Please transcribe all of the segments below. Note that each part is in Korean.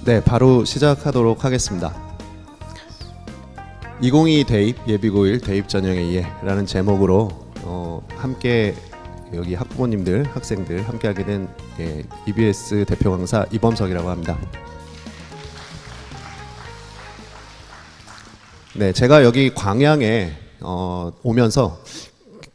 네, 바로 시작하도록 하겠습니다. 2022 대입 예비고1 대입 전형의 이해라는 제목으로 함께 여기 학부모님들, 학생들 함께하게 된 EBS 대표 강사 이범석이라고 합니다. 네, 제가 여기 광양에 오면서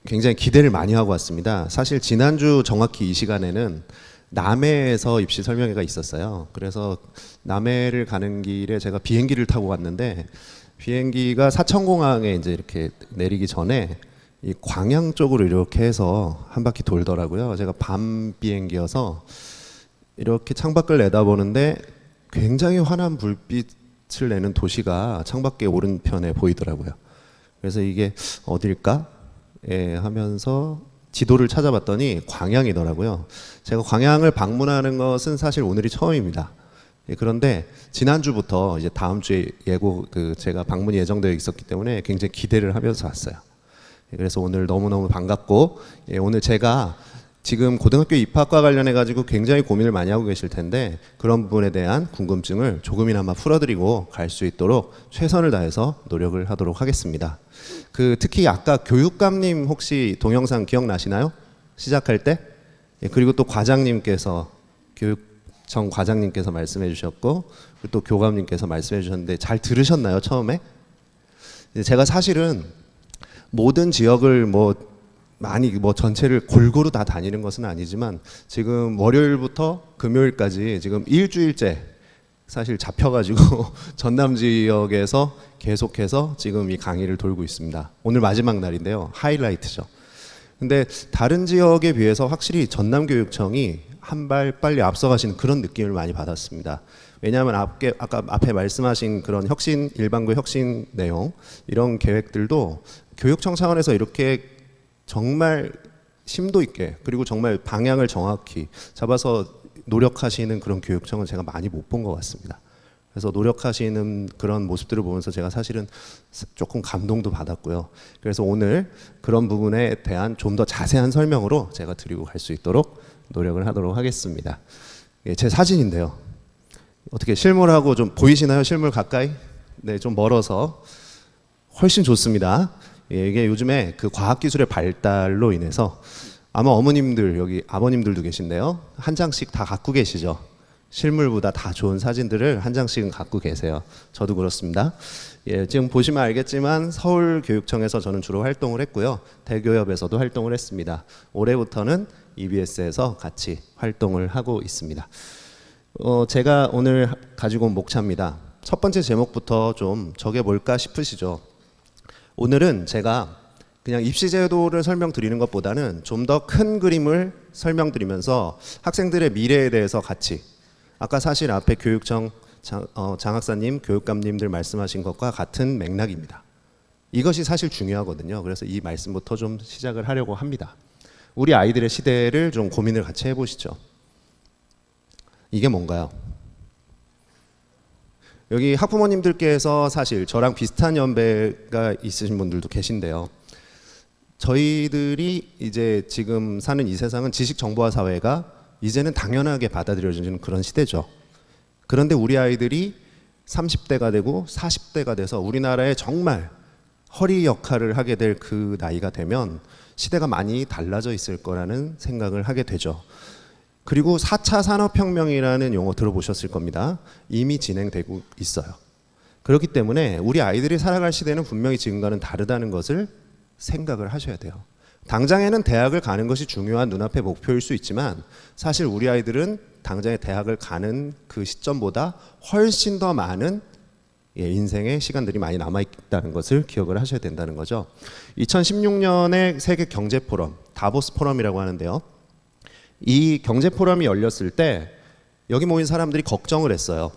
굉장히 기대를 많이 하고 왔습니다. 사실 지난주 정확히 이 시간에는 남해에서 입시 설명회가 있었어요. 그래서 남해를 가는 길에 제가 비행기를 타고 왔는데 비행기가 사천공항에 이제 이렇게 내리기 전에 이 광양 쪽으로 이렇게 해서 한 바퀴 돌더라고요. 제가 밤 비행기여서 이렇게 창밖을 내다보는데 굉장히 환한 불빛을 내는 도시가 창밖에 오른편에 보이더라고요. 그래서 이게 어딜까? 하면서 지도를 찾아봤더니 광양이더라고요. 제가 광양을 방문하는 것은 사실 오늘이 처음입니다. 그런데 지난주부터 이제 다음 주에 제가 방문이 예정되어 있었기 때문에 굉장히 기대를 하면서 왔어요. 그래서 오늘 너무너무 반갑고, 오늘 제가 지금 고등학교 입학과 관련해 가지고 굉장히 고민을 많이 하고 계실 텐데 그런 부분에 대한 궁금증을 조금이나마 풀어드리고 갈 수 있도록 최선을 다해서 노력을 하도록 하겠습니다. 특히 아까 교육감님 혹시 동영상 기억나시나요? 시작할 때? 그리고 또 과장님께서 교육청 과장님께서 말씀해 주셨고 또 교감님께서 말씀해 주셨는데 잘 들으셨나요? 처음에? 제가 사실은 모든 지역을 많이 전체를 골고루 다 다니는 것은 아니지만 지금 월요일부터 금요일까지 지금 일주일째 사실 잡혀가지고 전남 지역에서 계속해서 지금 이 강의를 돌고 있습니다. 오늘 마지막 날인데요. 하이라이트죠. 근데 다른 지역에 비해서 확실히 전남교육청이 한 발 빨리 앞서가시는 그런 느낌을 많이 받았습니다. 왜냐하면 아까 앞에 말씀하신 그런 혁신, 일반고 혁신 내용 이런 계획들도 교육청 차원에서 이렇게 정말 심도 있게 그리고 정말 방향을 정확히 잡아서 노력하시는 그런 교육청은 제가 많이 못 본 것 같습니다. 그래서 노력하시는 그런 모습들을 보면서 제가 사실은 조금 감동도 받았고요. 그래서 오늘 그런 부분에 대한 좀 더 자세한 설명으로 제가 드리고 갈 수 있도록 노력을 하도록 하겠습니다. 제 사진인데요. 어떻게 실물하고 좀 보이시나요? 실물 가까이? 네, 좀 멀어서 훨씬 좋습니다. 이게 요즘에 그 과학기술의 발달로 인해서 아마 어머님들 여기 아버님들도 계신데요. 한 장씩 다 갖고 계시죠. 실물보다 다 좋은 사진들을 한 장씩은 갖고 계세요. 저도 그렇습니다. 지금 보시면 알겠지만 서울교육청에서 저는 주로 활동을 했고요. 대교협에서도 활동을 했습니다. 올해부터는 EBS에서 같이 활동을 하고 있습니다. 제가 오늘 가지고 온 목차입니다. 첫 번째 제목부터 좀 저게 뭘까 싶으시죠? 오늘은 제가 그냥 입시제도를 설명드리는 것보다는 좀 더 큰 그림을 설명드리면서 학생들의 미래에 대해서 같이 아까 사실 앞에 교육청 장학사님, 교육감님들 말씀하신 것과 같은 맥락입니다. 이것이 사실 중요하거든요. 그래서 이 말씀부터 좀 시작을 하려고 합니다. 우리 아이들의 시대를 좀 고민을 같이 해보시죠. 이게 뭔가요? 여기 학부모님들께서 사실 저랑 비슷한 연배가 있으신 분들도 계신데요. 저희들이 이제 지금 사는 이 세상은 지식정보화 사회가 이제는 당연하게 받아들여지는 그런 시대죠. 그런데 우리 아이들이 30대가 되고 40대가 돼서 우리나라에 정말 허리 역할을 하게 될 그 나이가 되면 시대가 많이 달라져 있을 거라는 생각을 하게 되죠. 그리고 4차 산업혁명이라는 용어 들어보셨을 겁니다. 이미 진행되고 있어요. 그렇기 때문에 우리 아이들이 살아갈 시대는 분명히 지금과는 다르다는 것을 생각을 하셔야 돼요. 당장에는 대학을 가는 것이 중요한 눈앞의 목표일 수 있지만 사실 우리 아이들은 당장에 대학을 가는 그 시점보다 훨씬 더 많은 인생의 시간들이 많이 남아있다는 것을 기억을 하셔야 된다는 거죠. 2016년에 세계 경제 포럼, 다보스 포럼이라고 하는데요. 이 경제 포럼이 열렸을 때 여기 모인 사람들이 걱정을 했어요.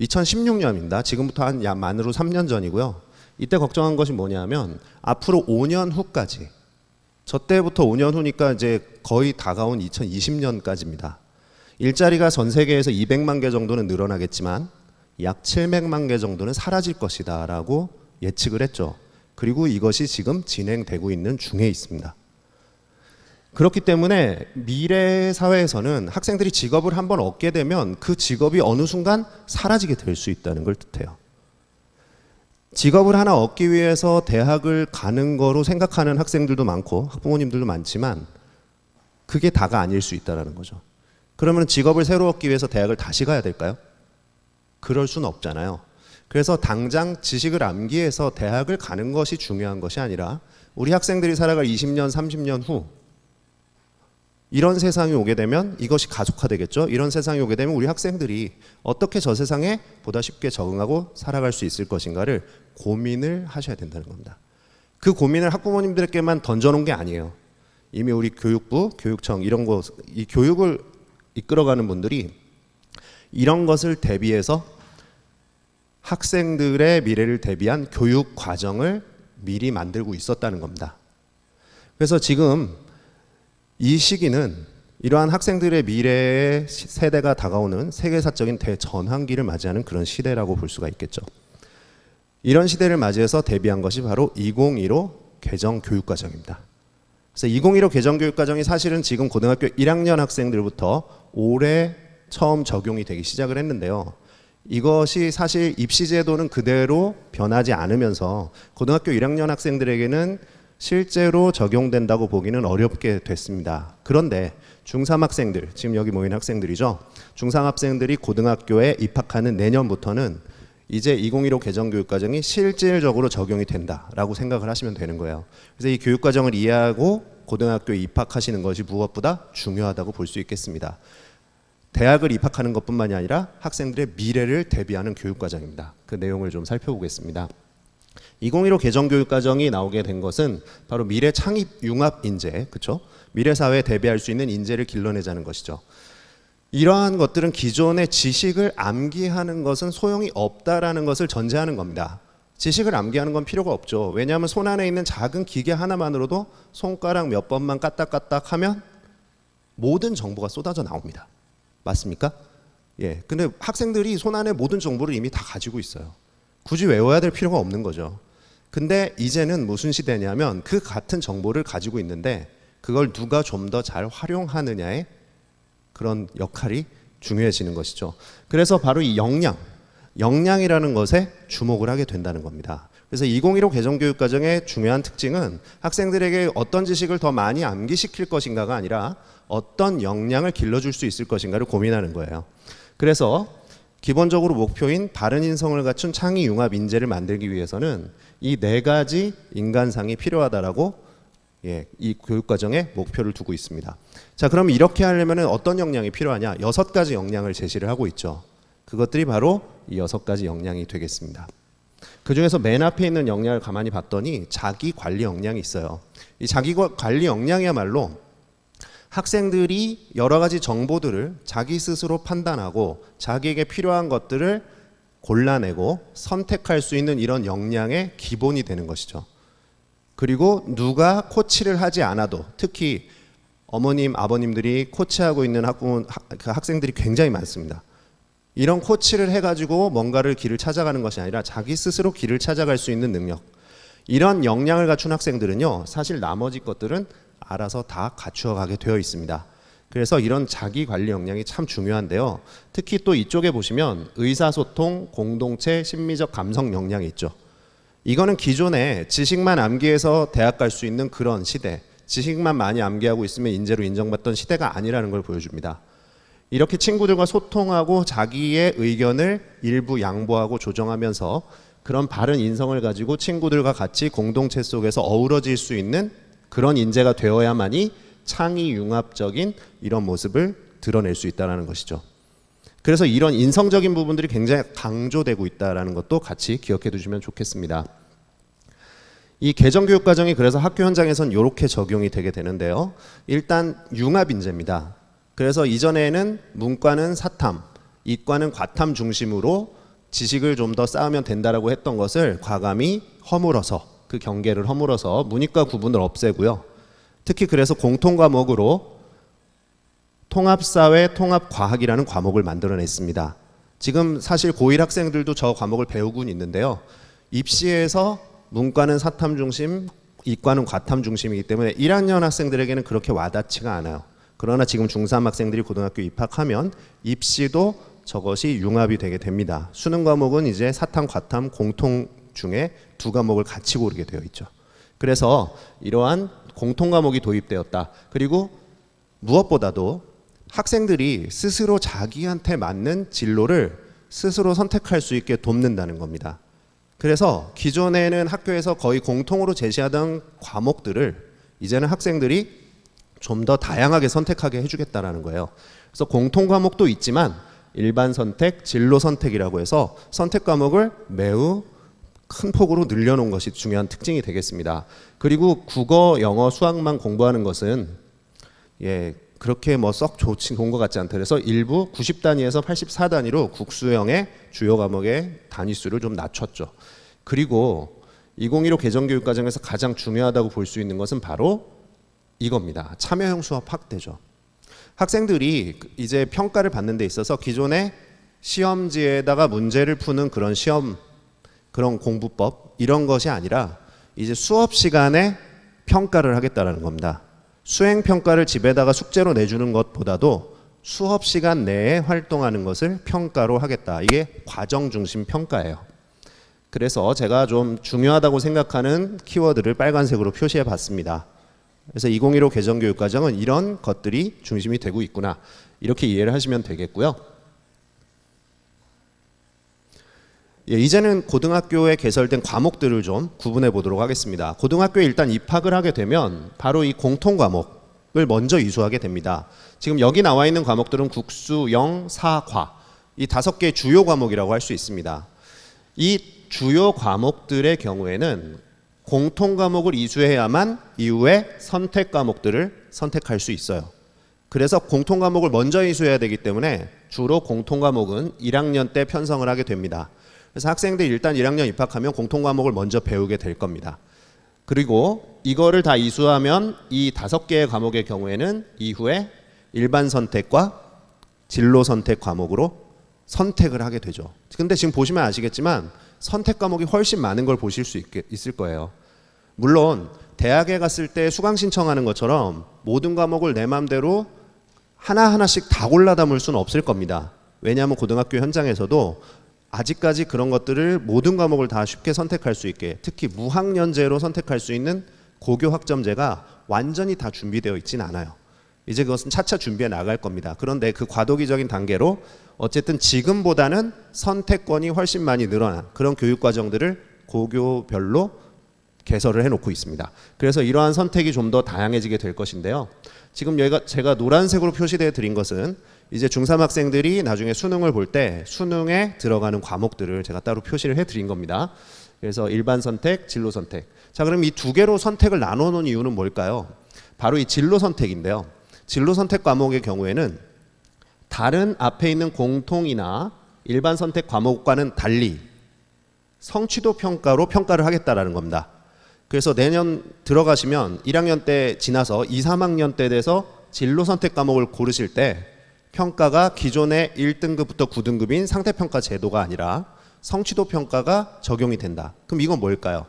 2016년입니다. 지금부터 한 만으로 3년 전이고요. 이때 걱정한 것이 뭐냐면 앞으로 5년 후까지, 저 때부터 5년 후니까 이제 거의 다가온 2020년까지입니다. 일자리가 전 세계에서 200만 개 정도는 늘어나겠지만 약 700만 개 정도는 사라질 것이다 라고 예측을 했죠. 그리고 이것이 지금 진행되고 있는 중에 있습니다. 그렇기 때문에 미래 사회에서는 학생들이 직업을 한번 얻게 되면 그 직업이 어느 순간 사라지게 될 수 있다는 걸 뜻해요. 직업을 하나 얻기 위해서 대학을 가는 거로 생각하는 학생들도 많고 학부모님들도 많지만 그게 다가 아닐 수 있다는 거죠. 그러면 직업을 새로 얻기 위해서 대학을 다시 가야 될까요? 그럴 수는 없잖아요. 그래서 당장 지식을 암기해서 대학을 가는 것이 중요한 것이 아니라 우리 학생들이 살아갈 20년, 30년 후 이런 세상이 오게 되면 이것이 가속화되겠죠. 이런 세상이 오게 되면 우리 학생들이 어떻게 저 세상에 보다 쉽게 적응하고 살아갈 수 있을 것인가를 고민을 하셔야 된다는 겁니다. 그 고민을 학부모님들에게만 던져놓은 게 아니에요. 이미 우리 교육부, 교육청 이런 거, 이 교육을 이끌어가는 분들이 이런 것을 대비해서 학생들의 미래를 대비한 교육 과정을 미리 만들고 있었다는 겁니다. 그래서 지금 이 시기는 이러한 학생들의 미래의 세대가 다가오는 세계사적인 대전환기를 맞이하는 그런 시대라고 볼 수가 있겠죠. 이런 시대를 맞이해서 대비한 것이 바로 2015 개정교육과정입니다. 그래서 2015 개정교육과정이 사실은 지금 고등학교 1학년 학생들부터 올해 처음 적용이 되기 시작을 했는데요. 이것이 사실 입시제도는 그대로 변하지 않으면서 고등학교 1학년 학생들에게는 실제로 적용된다고 보기는 어렵게 됐습니다. 그런데 중3 학생들, 지금 여기 모인 학생들이죠. 중3 학생들이 고등학교에 입학하는 내년부터는 이제 2015 개정교육과정이 실질적으로 적용이 된다라고 생각을 하시면 되는 거예요. 그래서 이 교육과정을 이해하고 고등학교에 입학하시는 것이 무엇보다 중요하다고 볼 수 있겠습니다. 대학을 입학하는 것뿐만이 아니라 학생들의 미래를 대비하는 교육과정입니다. 그 내용을 좀 살펴보겠습니다. 2015 개정교육과정이 나오게 된 것은 바로 미래 창입 융합 인재, 그렇죠? 미래 사회에 대비할 수 있는 인재를 길러내자는 것이죠. 이러한 것들은 기존의 지식을 암기하는 것은 소용이 없다라는 것을 전제하는 겁니다. 지식을 암기하는 건 필요가 없죠. 왜냐하면 손 안에 있는 작은 기계 하나만으로도 손가락 몇 번만 까딱까딱 하면 모든 정보가 쏟아져 나옵니다. 맞습니까? 예. 근데 학생들이 손 안에 모든 정보를 이미 다 가지고 있어요. 굳이 외워야 될 필요가 없는 거죠. 근데 이제는 무슨 시대냐면 그 같은 정보를 가지고 있는데 그걸 누가 좀 더 잘 활용하느냐의 그런 역할이 중요해지는 것이죠. 그래서 바로 이 역량이라는 것에 주목을 하게 된다는 겁니다. 그래서 2015 개정교육과정의 중요한 특징은 학생들에게 어떤 지식을 더 많이 암기시킬 것인가가 아니라 어떤 역량을 길러줄 수 있을 것인가를 고민하는 거예요. 그래서 기본적으로 목표인 바른 인성을 갖춘 창의 융합 인재를 만들기 위해서는 이 4가지 인간상이 필요하다라고 이 교육과정에 목표를 두고 있습니다. 자, 그럼 이렇게 하려면 어떤 역량이 필요하냐? 6가지 역량을 제시를 하고 있죠. 그것들이 바로 이 6가지 역량이 되겠습니다. 그 중에서 맨 앞에 있는 역량을 가만히 봤더니 자기 관리 역량이 있어요. 이 자기 관리 역량이야말로 학생들이 여러 가지 정보들을 자기 스스로 판단하고 자기에게 필요한 것들을 골라내고 선택할 수 있는 이런 역량의 기본이 되는 것이죠. 그리고 누가 코치를 하지 않아도, 특히 어머님, 아버님들이 코치하고 있는 학생들이 굉장히 많습니다. 이런 코치를 해가지고 뭔가를 길을 찾아가는 것이 아니라 자기 스스로 길을 찾아갈 수 있는 능력, 이런 역량을 갖춘 학생들은요, 사실 나머지 것들은 알아서 다 갖추어 가게 되어 있습니다. 그래서 이런 자기 관리 역량이 참 중요한데요. 특히 또 이쪽에 보시면 의사소통, 공동체, 심리적 감성 역량이 있죠. 이거는 기존에 지식만 암기해서 대학 갈 수 있는 그런 시대, 지식만 많이 암기하고 있으면 인재로 인정받던 시대가 아니라는 걸 보여줍니다. 이렇게 친구들과 소통하고 자기의 의견을 일부 양보하고 조정하면서 그런 바른 인성을 가지고 친구들과 같이 공동체 속에서 어우러질 수 있는 그런 인재가 되어야만이 창의 융합적인 이런 모습을 드러낼 수 있다는 것이죠. 그래서 이런 인성적인 부분들이 굉장히 강조되고 있다는 것도 같이 기억해 두시면 좋겠습니다. 이 개정교육과정이 그래서 학교 현장에선 이렇게 적용이 되게 되는데요. 일단 융합인재입니다. 그래서 이전에는 문과는 사탐, 이과는 과탐 중심으로 지식을 좀 더 쌓으면 된다라고 했던 것을 과감히 허물어서, 그 경계를 허물어서 문이과 구분을 없애고요. 특히 그래서 공통과목으로 통합사회, 통합과학이라는 과목을 만들어냈습니다. 지금 사실 고1 학생들도 저 과목을 배우고 있는데요. 입시에서 문과는 사탐 중심, 이과는 과탐 중심이기 때문에 1학년 학생들에게는 그렇게 와닿지가 않아요. 그러나 지금 중3 학생들이 고등학교 입학하면 입시도 저것이 융합이 되게 됩니다. 수능 과목은 이제 사탐, 과탐 공통 중에 두 과목을 같이 고르게 되어 있죠. 그래서 이러한 공통 과목이 도입되었다. 그리고 무엇보다도 학생들이 스스로 자기한테 맞는 진로를 스스로 선택할 수 있게 돕는다는 겁니다. 그래서 기존에는 학교에서 거의 공통으로 제시하던 과목들을 이제는 학생들이 좀 더 다양하게 선택하게 해주겠다라는 거예요. 그래서 공통 과목도 있지만 일반 선택, 진로 선택이라고 해서 선택 과목을 매우 큰 폭으로 늘려놓은 것이 중요한 특징이 되겠습니다. 그리고 국어, 영어, 수학만 공부하는 것은 그렇게 뭐 썩 좋은 것 같지 않다. 그래서 일부 90단위에서 84단위로 국수형의 주요 과목의 단위수를 좀 낮췄죠. 그리고 2015 개정교육과정에서 가장 중요하다고 볼 수 있는 것은 바로 이겁니다. 참여형 수업 확대죠. 학생들이 이제 평가를 받는 데 있어서 기존의 시험지에다가 문제를 푸는 그런 시험, 그런 공부법 이런 것이 아니라 이제 수업 시간에 평가를 하겠다라는 겁니다. 수행 평가를 집에다가 숙제로 내주는 것보다도 수업 시간 내에 활동하는 것을 평가로 하겠다. 이게 과정 중심 평가예요. 그래서 제가 좀 중요하다고 생각하는 키워드를 빨간색으로 표시해 봤습니다. 그래서 2015 개정교육과정은 이런 것들이 중심이 되고 있구나. 이렇게 이해를 하시면 되겠고요. 이제는 고등학교에 개설된 과목들을 좀 구분해 보도록 하겠습니다. 고등학교에 일단 입학을 하게 되면 바로 이 공통 과목을 먼저 이수하게 됩니다. 지금 여기 나와 있는 과목들은 국수, 영, 사, 과 이 5개의 주요 과목이라고 할 수 있습니다. 이 주요 과목들의 경우에는 공통 과목을 이수해야만 이후에 선택 과목들을 선택할 수 있어요. 그래서 공통 과목을 먼저 이수해야 되기 때문에 주로 공통 과목은 1학년 때 편성을 하게 됩니다. 그래서 학생들이 일단 1학년 입학하면 공통 과목을 먼저 배우게 될 겁니다. 그리고 이거를 다 이수하면 이 5개의 과목의 경우에는 이후에 일반 선택과 진로 선택 과목으로 선택을 하게 되죠. 근데 지금 보시면 아시겠지만 선택 과목이 훨씬 많은 걸 보실 수 있을 거예요. 물론 대학에 갔을 때 수강 신청하는 것처럼 모든 과목을 내 맘대로 하나하나씩 다 골라 담을 수는 없을 겁니다. 왜냐하면 고등학교 현장에서도 아직까지 그런 것들을 모든 과목을 다 쉽게 선택할 수 있게, 특히 무학년제로 선택할 수 있는 고교 학점제가 완전히 다 준비되어 있진 않아요. 이제 그것은 차차 준비해 나갈 겁니다. 그런데 그 과도기적인 단계로 어쨌든 지금보다는 선택권이 훨씬 많이 늘어난 그런 교육 과정들을 고교별로 개설을 해놓고 있습니다. 그래서 이러한 선택이 좀 더 다양해지게 될 것인데요. 지금 여기가 제가 노란색으로 표시되어 드린 것은 이제 중3 학생들이 나중에 수능을 볼 때 수능에 들어가는 과목들을 제가 따로 표시를 해드린 겁니다. 그래서 일반 선택, 진로 선택. 자, 그럼 이 2개로 선택을 나눠 놓은 이유는 뭘까요? 바로 이 진로 선택인데요. 진로 선택 과목의 경우에는 다른 앞에 있는 공통이나 일반 선택 과목과는 달리 성취도 평가로 평가를 하겠다라는 겁니다. 그래서 내년 들어가시면 1학년 때 지나서 2, 3학년 때 돼서 진로 선택 과목을 고르실 때 평가가 기존의 1등급부터 9등급인 상태평가 제도가 아니라 성취도 평가가 적용이 된다. 그럼 이건 뭘까요?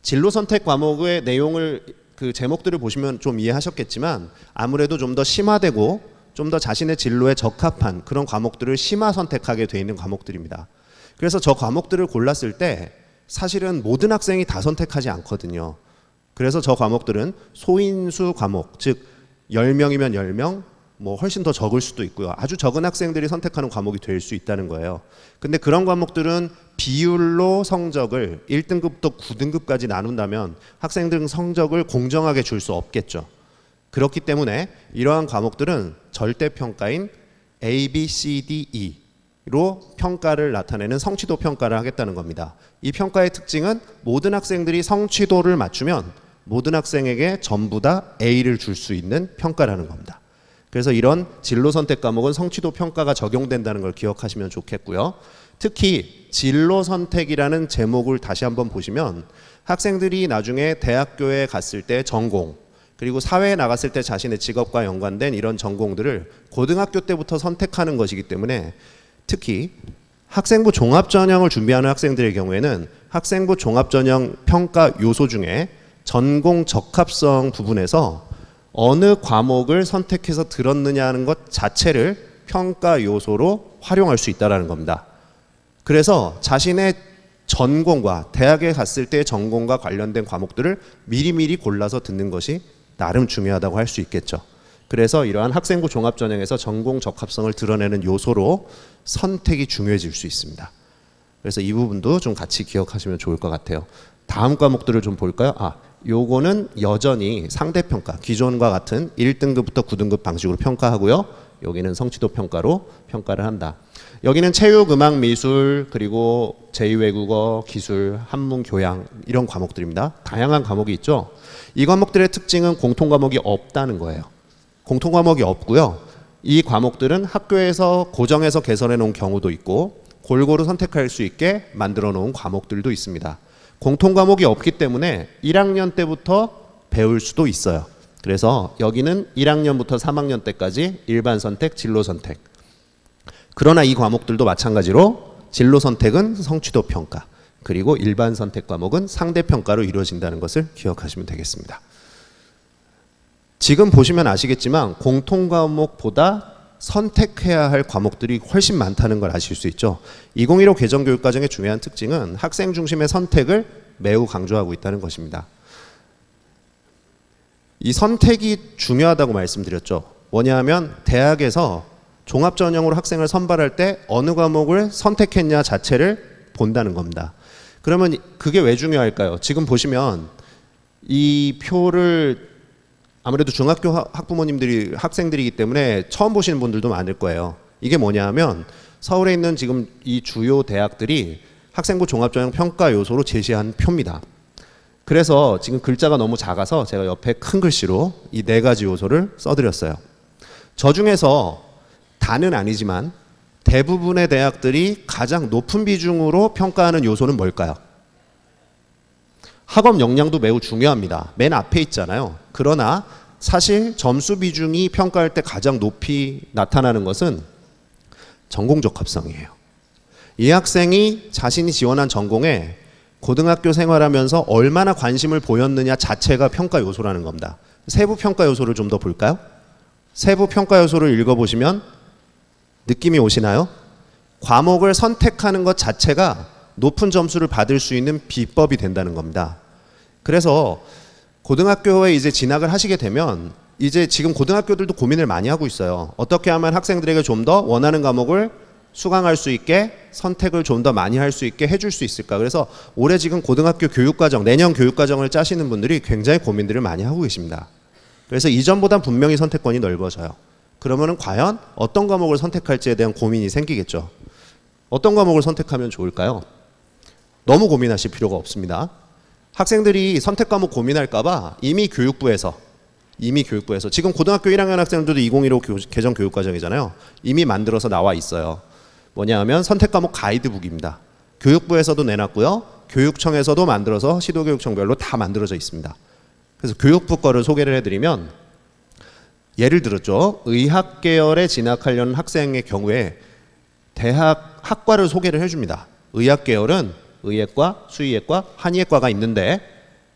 진로 선택 과목의 내용을 그 제목들을 보시면 좀 이해하셨겠지만 아무래도 좀 더 심화되고 좀 더 자신의 진로에 적합한 그런 과목들을 심화 선택하게 돼 있는 과목들입니다. 그래서 저 과목들을 골랐을 때 사실은 모든 학생이 다 선택하지 않거든요. 그래서 저 과목들은 소인수 과목, 즉 10명이면 10명, 뭐 훨씬 더 적을 수도 있고요. 아주 적은 학생들이 선택하는 과목이 될 수 있다는 거예요. 근데 그런 과목들은 비율로 성적을 1등급부터 9등급까지 나눈다면 학생들 성적을 공정하게 줄 수 없겠죠. 그렇기 때문에 이러한 과목들은 절대평가인 A, B, C, D, E로 평가를 나타내는 성취도 평가를 하겠다는 겁니다. 이 평가의 특징은 모든 학생들이 성취도를 맞추면 모든 학생에게 전부 다 A를 줄 수 있는 평가라는 겁니다. 그래서 이런 진로 선택 과목은 성취도 평가가 적용된다는 걸 기억하시면 좋겠고요. 특히 진로 선택이라는 제목을 다시 한번 보시면 학생들이 나중에 대학교에 갔을 때 전공, 그리고 사회에 나갔을 때 자신의 직업과 연관된 이런 전공들을 고등학교 때부터 선택하는 것이기 때문에 특히 학생부 종합전형을 준비하는 학생들의 경우에는 학생부 종합전형 평가 요소 중에 전공 적합성 부분에서 어느 과목을 선택해서 들었느냐 하는 것 자체를 평가 요소로 활용할 수 있다는 겁니다. 그래서 자신의 전공과 대학에 갔을 때 전공과 관련된 과목들을 미리미리 골라서 듣는 것이 나름 중요하다고 할 수 있겠죠. 그래서 이러한 학생부 종합전형에서 전공 적합성을 드러내는 요소로 선택이 중요해질 수 있습니다. 그래서 이 부분도 좀 같이 기억하시면 좋을 것 같아요. 다음 과목들을 좀 볼까요? 요거는 여전히 상대평가, 기존과 같은 1등급부터 9등급 방식으로 평가하고요. 여기는 성취도 평가로 평가를 한다. 여기는 체육, 음악, 미술, 그리고 제2외국어, 기술, 한문, 교양 이런 과목들입니다. 다양한 과목이 있죠. 이 과목들의 특징은 공통 과목이 없다는 거예요. 공통 과목이 없고요. 이 과목들은 학교에서 고정해서 개설해 놓은 경우도 있고 골고루 선택할 수 있게 만들어 놓은 과목들도 있습니다. 공통 과목이 없기 때문에 1학년 때부터 배울 수도 있어요. 그래서 여기는 1학년부터 3학년 때까지 일반 선택, 진로 선택. 그러나 이 과목들도 마찬가지로 진로 선택은 성취도 평가, 그리고 일반 선택 과목은 상대 평가로 이루어진다는 것을 기억하시면 되겠습니다. 지금 보시면 아시겠지만 공통 과목보다 선택해야 할 과목들이 훨씬 많다는 걸 아실 수 있죠. 2015 개정교육과정의 중요한 특징은 학생 중심의 선택을 매우 강조하고 있다는 것입니다. 이 선택이 중요하다고 말씀드렸죠. 뭐냐하면 대학에서 종합전형으로 학생을 선발할 때 어느 과목을 선택했냐 자체를 본다는 겁니다. 그러면 그게 왜 중요할까요? 지금 보시면 이 표를 아무래도 중학교 학부모님들이 학생들이기 때문에 처음 보시는 분들도 많을 거예요. 이게 뭐냐 하면 서울에 있는 지금 이 주요 대학들이 학생부 종합전형 평가 요소로 제시한 표입니다. 그래서 지금 글자가 너무 작아서 제가 옆에 큰 글씨로 이 4가지 요소를 써드렸어요. 저 중에서 다는 아니지만 대부분의 대학들이 가장 높은 비중으로 평가하는 요소는 뭘까요? 학업 역량도 매우 중요합니다. 맨 앞에 있잖아요. 그러나 사실 점수 비중이 평가할 때 가장 높이 나타나는 것은 전공 적합성이에요. 이 학생이 자신이 지원한 전공에 고등학교 생활하면서 얼마나 관심을 보였느냐 자체가 평가 요소라는 겁니다. 세부 평가 요소를 좀 더 볼까요? 세부 평가 요소를 읽어보시면 느낌이 오시나요? 과목을 선택하는 것 자체가 높은 점수를 받을 수 있는 비법이 된다는 겁니다. 그래서 고등학교에 이제 진학을 하시게 되면 이제 지금 고등학교들도 고민을 많이 하고 있어요. 어떻게 하면 학생들에게 좀 더 원하는 과목을 수강할 수 있게 선택을 좀 더 많이 할 수 있게 해줄 수 있을까. 그래서 올해 지금 고등학교 교육과정, 내년 교육과정을 짜시는 분들이 굉장히 고민들을 많이 하고 계십니다. 그래서 이전보단 분명히 선택권이 넓어져요. 그러면은 과연 어떤 과목을 선택할지에 대한 고민이 생기겠죠. 어떤 과목을 선택하면 좋을까요? 너무 고민하실 필요가 없습니다. 학생들이 선택 과목 고민할까 봐 이미 교육부에서 지금 고등학교 1학년 학생들도 2015 개정 교육과정이잖아요. 이미 만들어서 나와 있어요. 뭐냐 하면 선택 과목 가이드북입니다. 교육부에서도 내놨고요. 교육청에서도 만들어서 시도교육청별로 다 만들어져 있습니다. 그래서 교육부 거를 소개를 해드리면 예를 들었죠. 의학 계열에 진학하려는 학생의 경우에 대학 학과를 소개를 해줍니다. 의학 계열은 의예과, 수의예과, 한의예과가 있는데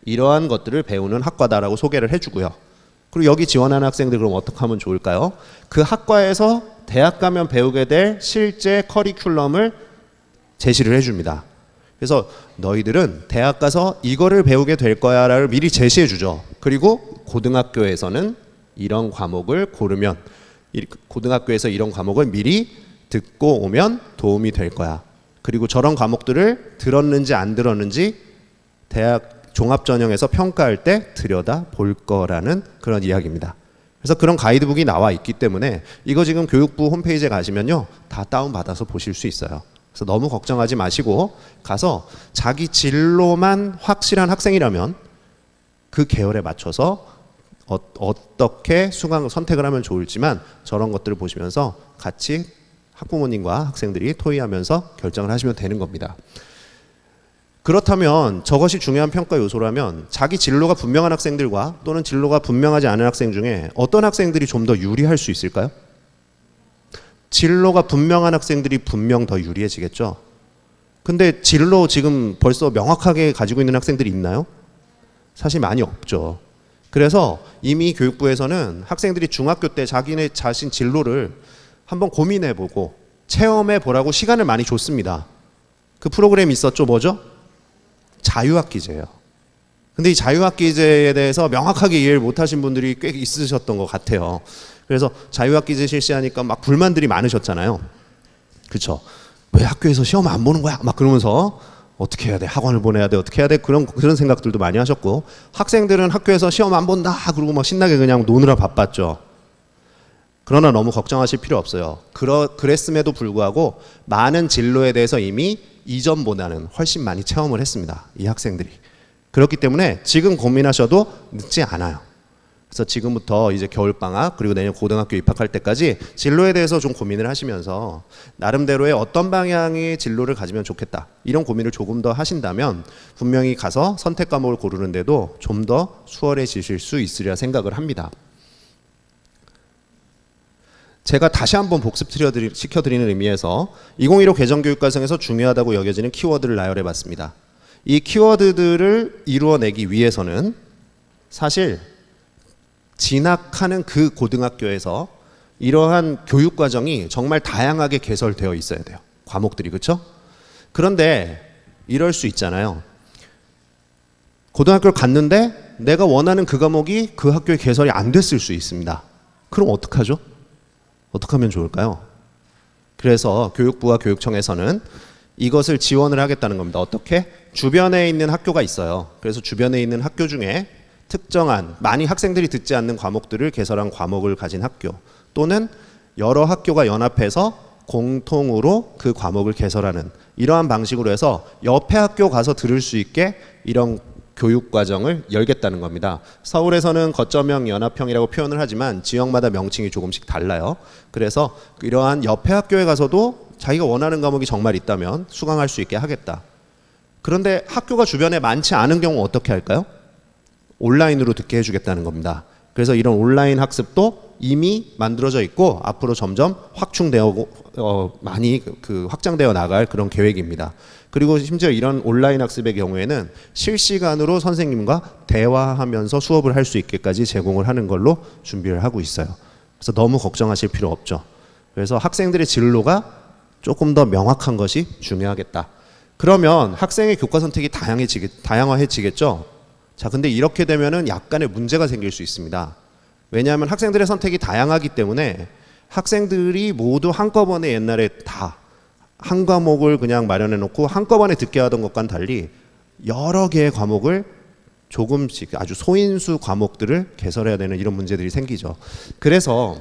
이러한 것들을 배우는 학과다라고 소개를 해주고요. 그리고 여기 지원하는 학생들 그럼 어떻게 하면 좋을까요? 그 학과에서 대학 가면 배우게 될 실제 커리큘럼을 제시를 해줍니다. 그래서 너희들은 대학 가서 이거를 배우게 될 거야 라를 미리 제시해 주죠. 그리고 고등학교에서는 이런 과목을 고르면 고등학교에서 이런 과목을 미리 듣고 오면 도움이 될 거야. 그리고 저런 과목들을 들었는지 안 들었는지 대학 종합전형에서 평가할 때 들여다 볼 거라는 그런 이야기입니다. 그래서 그런 가이드북이 나와 있기 때문에 이거 지금 교육부 홈페이지에 가시면요 다 다운받아서 보실 수 있어요. 그래서 너무 걱정하지 마시고 가서 자기 진로만 확실한 학생이라면 그 계열에 맞춰서 어떻게 수강 선택을 하면 좋을지만 저런 것들을 보시면서 같이 학부모님과 학생들이 토의하면서 결정을 하시면 되는 겁니다. 그렇다면 저것이 중요한 평가 요소라면 자기 진로가 분명한 학생들과 또는 진로가 분명하지 않은 학생 중에 어떤 학생들이 좀 더 유리할 수 있을까요? 진로가 분명한 학생들이 분명 더 유리해지겠죠. 근데 진로 지금 벌써 명확하게 가지고 있는 학생들이 있나요? 사실 많이 없죠. 그래서 이미 교육부에서는 학생들이 중학교 때 자기네 자신 진로를 한번 고민해보고 체험해보라고 시간을 많이 줬습니다. 그 프로그램이 있었죠. 뭐죠? 자유학기제예요. 근데 이 자유학기제에 대해서 명확하게 이해를 못하신 분들이 꽤 있으셨던 것 같아요. 그래서 자유학기제 실시하니까 막 불만들이 많으셨잖아요. 그렇죠? 왜 학교에서 시험 안 보는 거야? 막 그러면서 어떻게 해야 돼? 학원을 보내야 돼? 어떻게 해야 돼? 그런 생각들도 많이 하셨고, 학생들은 학교에서 시험 안 본다 그러고 막 신나게 그냥 노느라 바빴죠. 그러나 너무 걱정하실 필요 없어요. 그랬음에도 불구하고 많은 진로에 대해서 이미 이전보다는 훨씬 많이 체험을 했습니다. 이 학생들이. 그렇기 때문에 지금 고민하셔도 늦지 않아요. 그래서 지금부터 이제 겨울방학 그리고 내년 고등학교 입학할 때까지 진로에 대해서 좀 고민을 하시면서 나름대로의 어떤 방향의 진로를 가지면 좋겠다, 이런 고민을 조금 더 하신다면 분명히 가서 선택 과목을 고르는데도 좀 더 수월해지실 수 있으리라 생각을 합니다. 제가 다시 한번 복습시켜드리는 의미에서 2015 개정교육과정에서 중요하다고 여겨지는 키워드를 나열해 봤습니다. 이 키워드들을 이루어내기 위해서는 사실 진학하는 그 고등학교에서 이러한 교육과정이 정말 다양하게 개설되어 있어야 돼요. 과목들이. 그렇죠? 그런데 이럴 수 있잖아요. 고등학교를 갔는데 내가 원하는 그 과목이 그 학교에 개설이 안 됐을 수 있습니다. 그럼 어떡하죠? 어떻게 하면 좋을까요? 그래서 교육부와 교육청에서는 이것을 지원을 하겠다는 겁니다. 어떻게? 주변에 있는 학교가 있어요. 그래서 주변에 있는 학교 중에 특정한 많이 학생들이 듣지 않는 과목들을 개설한 과목을 가진 학교, 또는 여러 학교가 연합해서 공통으로 그 과목을 개설하는 이러한 방식으로 해서 옆에 학교 가서 들을 수 있게 이런 교육과정을 열겠다는 겁니다. 서울에서는 거점형 연합형이라고 표현을 하지만 지역마다 명칭이 조금씩 달라요. 그래서 이러한 옆에 학교에 가서도 자기가 원하는 과목이 정말 있다면 수강할 수 있게 하겠다. 그런데 학교가 주변에 많지 않은 경우 어떻게 할까요? 온라인으로 듣게 해주겠다는 겁니다. 그래서 이런 온라인 학습도 이미 만들어져 있고 앞으로 점점 확충되고 많이 확장되어 나갈 그런 계획입니다. 그리고 심지어 이런 온라인 학습의 경우에는 실시간으로 선생님과 대화하면서 수업을 할 수 있게까지 제공을 하는 걸로 준비를 하고 있어요. 그래서 너무 걱정하실 필요 없죠. 그래서 학생들의 진로가 조금 더 명확한 것이 중요하겠다. 그러면 학생의 교과 선택이 다양화해지겠죠. 자, 근데 이렇게 되면은 약간의 문제가 생길 수 있습니다. 왜냐하면 학생들의 선택이 다양하기 때문에 학생들이 모두 한꺼번에 옛날에 다 한 과목을 그냥 마련해 놓고 한꺼번에 듣게 하던 것과는 달리 여러 개의 과목을 조금씩 아주 소인수 과목들을 개설해야 되는 이런 문제들이 생기죠. 그래서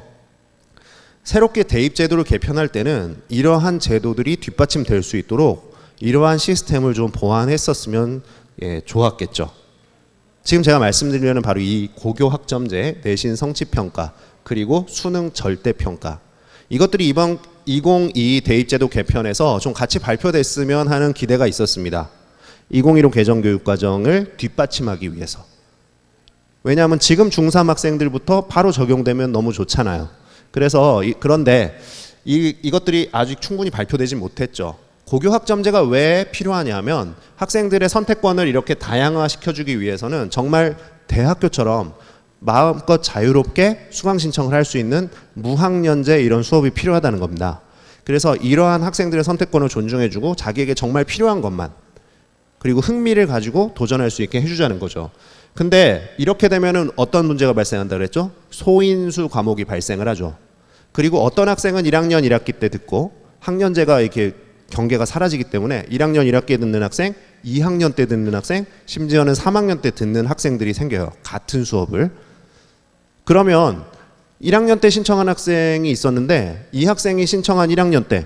새롭게 대입제도를 개편할 때는 이러한 제도들이 뒷받침될 수 있도록 이러한 시스템을 좀 보완했었으면 좋았겠죠. 지금 제가 말씀드리려는 바로 이 고교 학점제, 내신 성취평가, 그리고 수능 절대평가, 이것들이 이번 2022 대입제도 개편에서 좀 같이 발표됐으면 하는 기대가 있었습니다. 2015 개정교육과정을 뒷받침하기 위해서. 왜냐하면 지금 중3 학생들부터 바로 적용되면 너무 좋잖아요. 그래서 그런데 이것들이 아직 충분히 발표되지 못했죠. 고교 학점제가 왜 필요하냐면 학생들의 선택권을 이렇게 다양화시켜주기 위해서는 정말 대학교처럼 마음껏 자유롭게 수강 신청을 할 수 있는 무학년제 이런 수업이 필요하다는 겁니다. 그래서 이러한 학생들의 선택권을 존중해주고 자기에게 정말 필요한 것만, 그리고 흥미를 가지고 도전할 수 있게 해주자는 거죠. 근데 이렇게 되면은 어떤 문제가 발생한다 그랬죠? 소인수 과목이 발생을 하죠. 그리고 어떤 학생은 1학년 1학기 때 듣고 학년제가 이렇게 경계가 사라지기 때문에 1학년 1학기에 듣는 학생, 2학년 때 듣는 학생, 심지어는 3학년 때 듣는 학생들이 생겨요. 같은 수업을. 그러면 1학년 때 신청한 학생이 있었는데 이 학생이 신청한 1학년 때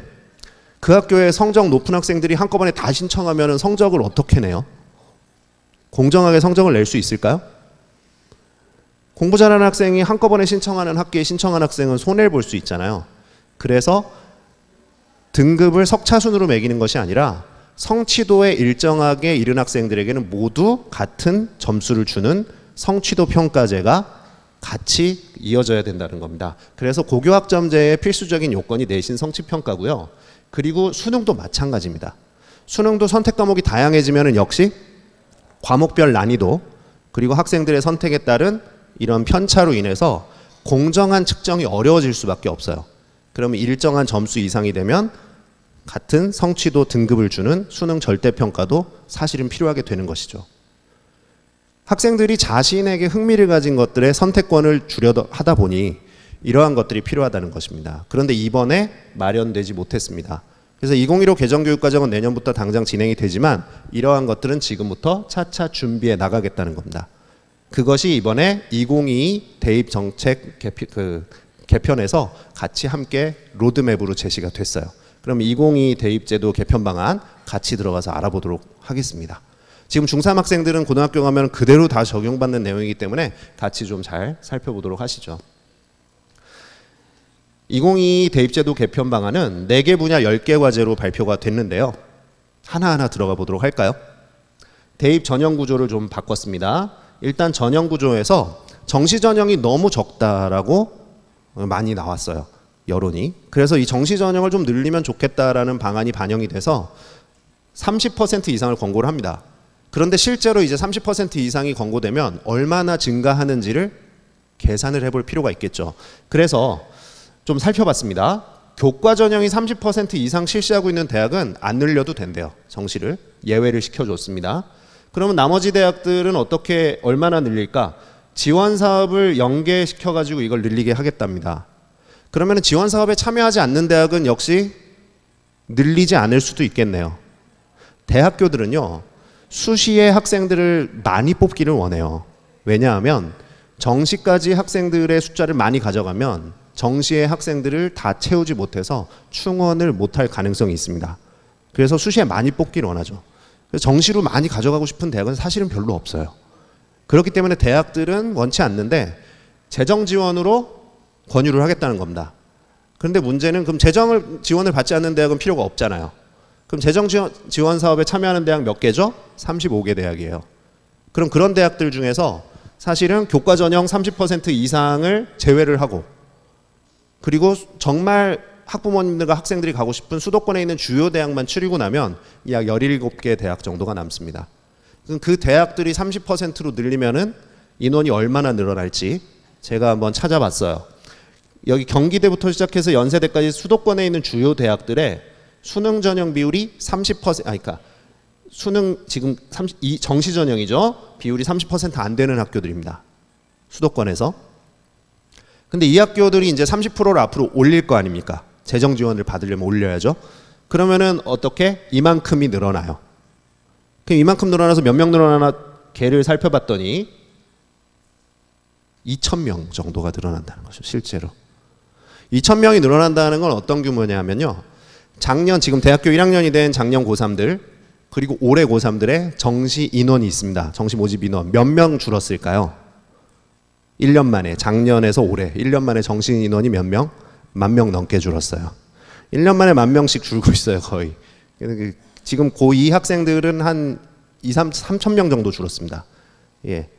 그 학교에 성적 높은 학생들이 한꺼번에 다 신청하면 성적을 어떻게 내요? 공정하게 성적을 낼 수 있을까요? 공부 잘하는 학생이 한꺼번에 신청하는 학기에 신청한 학생은 손해를 볼 수 있잖아요. 그래서 등급을 석차순으로 매기는 것이 아니라 성취도에 일정하게 이른 학생들에게는 모두 같은 점수를 주는 성취도 평가제가 같이 이어져야 된다는 겁니다. 그래서 고교 학점제의 필수적인 요건이 내신 성취평가고요. 그리고 수능도 마찬가지입니다. 수능도 선택 과목이 다양해지면 역시 과목별 난이도, 그리고 학생들의 선택에 따른 이런 편차로 인해서 공정한 측정이 어려워질 수밖에 없어요. 그러면 일정한 점수 이상이 되면 같은 성취도 등급을 주는 수능 절대평가도 사실은 필요하게 되는 것이죠. 학생들이 자신에게 흥미를 가진 것들의 선택권을 주려 하다 보니 이러한 것들이 필요하다는 것입니다. 그런데 이번에 마련되지 못했습니다. 그래서 2015 개정교육과정은 내년부터 당장 진행이 되지만 이러한 것들은 지금부터 차차 준비해 나가겠다는 겁니다. 그것이 이번에 2022 대입정책 개편에서 같이 함께 로드맵으로 제시가 됐어요. 그럼 2022 대입제도 개편 방안 같이 들어가서 알아보도록 하겠습니다. 지금 중3 학생들은 고등학교 가면 그대로 다 적용받는 내용이기 때문에 같이 좀 잘 살펴보도록 하시죠. 2022 대입제도 개편 방안은 4개 분야 10개 과제로 발표가 됐는데요. 하나하나 들어가 보도록 할까요? 대입 전형 구조를 좀 바꿨습니다. 일단 전형 구조에서 정시 전형이 너무 적다라고 많이 나왔어요. 여론이. 그래서 이 정시 전형을 좀 늘리면 좋겠다라는 방안이 반영이 돼서 30% 이상을 권고를 합니다. 그런데 실제로 이제 30% 이상이 권고되면 얼마나 증가하는지를 계산을 해볼 필요가 있겠죠. 그래서 좀 살펴봤습니다. 교과 전형이 30% 이상 실시하고 있는 대학은 안 늘려도 된대요. 정시를 예외를 시켜줬습니다. 그러면 나머지 대학들은 어떻게 얼마나 늘릴까? 지원 사업을 연계시켜가지고 이걸 늘리게 하겠답니다. 그러면 지원 사업에 참여하지 않는 대학은 역시 늘리지 않을 수도 있겠네요. 대학교들은요, 수시에 학생들을 많이 뽑기를 원해요. 왜냐하면 정시까지 학생들의 숫자를 많이 가져가면 정시의 학생들을 다 채우지 못해서 충원을 못할 가능성이 있습니다. 그래서 수시에 많이 뽑기를 원하죠. 그래서 정시로 많이 가져가고 싶은 대학은 사실은 별로 없어요. 그렇기 때문에 대학들은 원치 않는데 재정 지원으로 권유를 하겠다는 겁니다. 그런데 문제는 그럼 재정 지원을 받지 않는 대학은 필요가 없잖아요. 그럼 재정 지원 사업에 참여하는 대학 몇 개죠? 35개 대학이에요. 그럼 그런 대학들 중에서 사실은 교과 전형 30% 이상을 제외를 하고, 그리고 정말 학부모님들과 학생들이 가고 싶은 수도권에 있는 주요 대학만 추리고 나면 약 17개 대학 정도가 남습니다. 그 대학들이 30%로 늘리면은 인원이 얼마나 늘어날지 제가 한번 찾아봤어요. 여기 경기대부터 시작해서 연세대까지 수도권에 있는 주요 대학들의 수능 전형 비율이 30%, 그러니까 수능 지금 정시 전형이죠. 비율이 30% 안 되는 학교들입니다. 수도권에서. 근데 이 학교들이 이제 30%를 앞으로 올릴 거 아닙니까? 재정 지원을 받으려면 올려야죠. 그러면은 어떻게? 이만큼이 늘어나요. 그럼 이만큼 늘어나서 몇 명 늘어나나 개를 살펴봤더니 2,000명 정도가 늘어난다는 거죠. 실제로. 2,000명이 늘어난다는 건 어떤 규모냐면요. 작년 지금 대학교 1학년이 된 작년 고3들 그리고 올해 고3들의 정시 인원이 있습니다. 정시 모집 인원 몇 명 줄었을까요? 1년 만에, 작년에서 올해 1년 만에 정시 인원이 몇 명? 10,000명 넘게 줄었어요. 1년 만에 10,000명씩 줄고 있어요. 거의. 지금 고2 학생들은 한 3,000명 정도 줄었습니다. 예.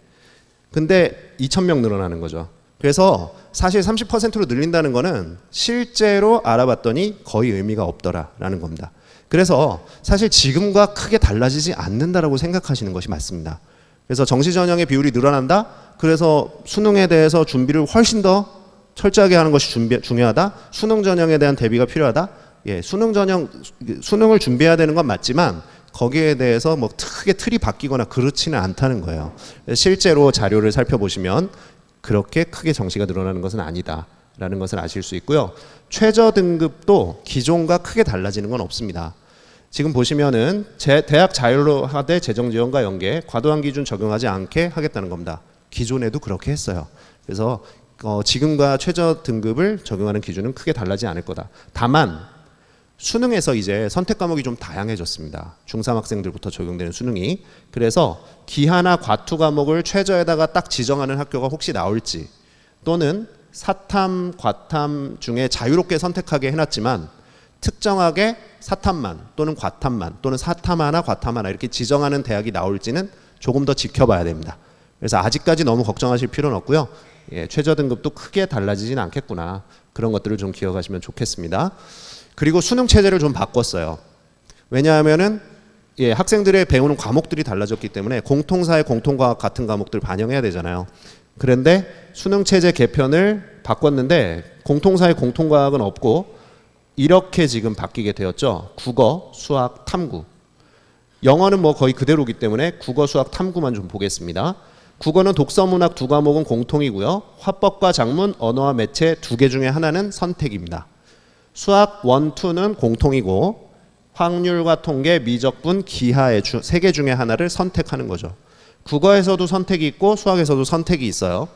근데 2,000명 늘어나는 거죠. 그래서 사실 30%로 늘린다는 거는 실제로 알아봤더니 거의 의미가 없더라라는 겁니다. 그래서 사실 지금과 크게 달라지지 않는다라고 생각하시는 것이 맞습니다. 그래서 정시 전형의 비율이 늘어난다? 그래서 수능에 대해서 준비를 훨씬 더 철저하게 하는 것이 중요하다? 수능 전형에 대한 대비가 필요하다? 예, 수능을 준비해야 되는 건 맞지만 거기에 대해서 뭐 크게 틀이 바뀌거나 그렇지는 않다는 거예요. 실제로 자료를 살펴보시면 그렇게 크게 정시가 늘어나는 것은 아니다라는 것을 아실 수 있고요. 최저 등급도 기존과 크게 달라지는 건 없습니다. 지금 보시면은 대학 자율화돼 재정지원과 연계 과도한 기준 적용하지 않게 하겠다는 겁니다. 기존에도 그렇게 했어요. 그래서 지금과 최저 등급을 적용하는 기준은 크게 달라지지 않을 거다. 다만 수능에서 이제 선택 과목이 좀 다양해졌습니다. 중3 학생들부터 적용되는 수능이. 그래서 기하나 과투 과목을 최저에다가 딱 지정하는 학교가 혹시 나올지, 또는 사탐, 과탐 중에 자유롭게 선택하게 해놨지만 특정하게 사탐만 또는 과탐만 또는 사탐 하나 과탐 하나 이렇게 지정하는 대학이 나올지는 조금 더 지켜봐야 됩니다. 그래서 아직까지 너무 걱정하실 필요는 없고요. 예, 최저 등급도 크게 달라지진 않겠구나. 그런 것들을 좀 기억하시면 좋겠습니다. 그리고 수능 체제를 좀 바꿨어요. 왜냐하면은 예, 학생들의 배우는 과목들이 달라졌기 때문에 공통사회, 공통과학 같은 과목들 반영해야 되잖아요. 그런데 수능 체제 개편을 바꿨는데 공통사회, 공통과학은 없고 이렇게 지금 바뀌게 되었죠. 국어, 수학, 탐구. 영어는 뭐 거의 그대로기 때문에 국어, 수학, 탐구만 좀 보겠습니다. 국어는 독서, 문학 두 과목은 공통이고요. 화법과 작문, 언어와 매체 두 개 중에 하나는 선택입니다. 수학 1, 2는 공통이고 확률과 통계, 미적분, 기하의 세 개 중에 하나를 선택하는 거죠. 국어에서도 선택이 있고 수학에서도 선택이 있어요.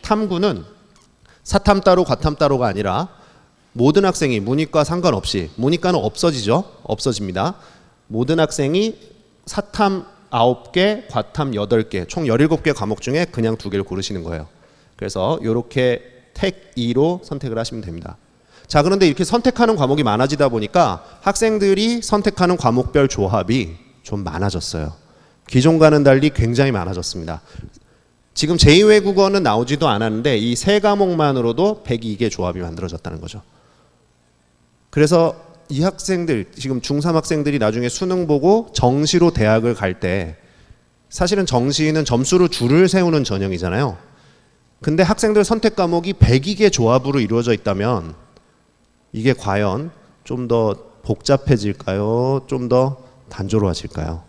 탐구는 사탐 따로 과탐 따로가 아니라 모든 학생이 문이과 상관없이, 문이과는 없어지죠. 없어집니다. 모든 학생이 사탐 9개, 과탐 8개, 총 17개 과목 중에 그냥 2개를 고르시는 거예요. 그래서 이렇게 택 2로 선택을 하시면 됩니다. 자, 그런데 이렇게 선택하는 과목이 많아지다 보니까 학생들이 선택하는 과목별 조합이 좀 많아졌어요. 기존과는 달리 굉장히 많아졌습니다. 지금 제2외국어는 나오지도 않았는데 이 세 과목만으로도 102개 조합이 만들어졌다는 거죠. 그래서 이 학생들, 지금 중3 학생들이 나중에 수능 보고 정시로 대학을 갈 때 사실은 정시는 점수로 줄을 세우는 전형이잖아요. 근데 학생들 선택 과목이 102개 조합으로 이루어져 있다면 이게 과연 좀 더 복잡해질까요? 좀 더 단조로워질까요?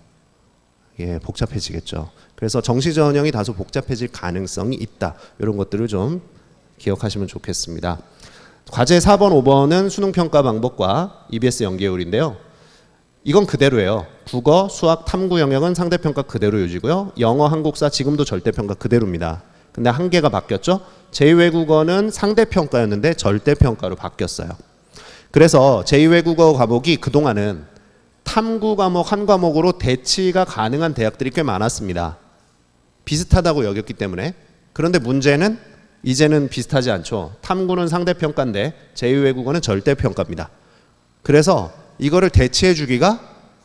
예, 복잡해지겠죠. 그래서 정시 전형이 다소 복잡해질 가능성이 있다. 이런 것들을 좀 기억하시면 좋겠습니다. 과제 4번, 5번은 수능평가 방법과 EBS 연계율인데요. 이건 그대로예요. 국어, 수학, 탐구 영역은 상대평가 그대로 유지고요. 영어, 한국사 지금도 절대평가 그대로입니다. 근데 한 개가 바뀌었죠. 제2외국어는 상대평가였는데 절대평가로 바뀌었어요. 그래서 제2외국어 과목이 그동안은 탐구 과목 한 과목으로 대치가 가능한 대학들이 꽤 많았습니다. 비슷하다고 여겼기 때문에. 그런데 문제는 이제는 비슷하지 않죠. 탐구는 상대평가인데 제2외국어는 절대평가입니다. 그래서 이거를 대치해 주기가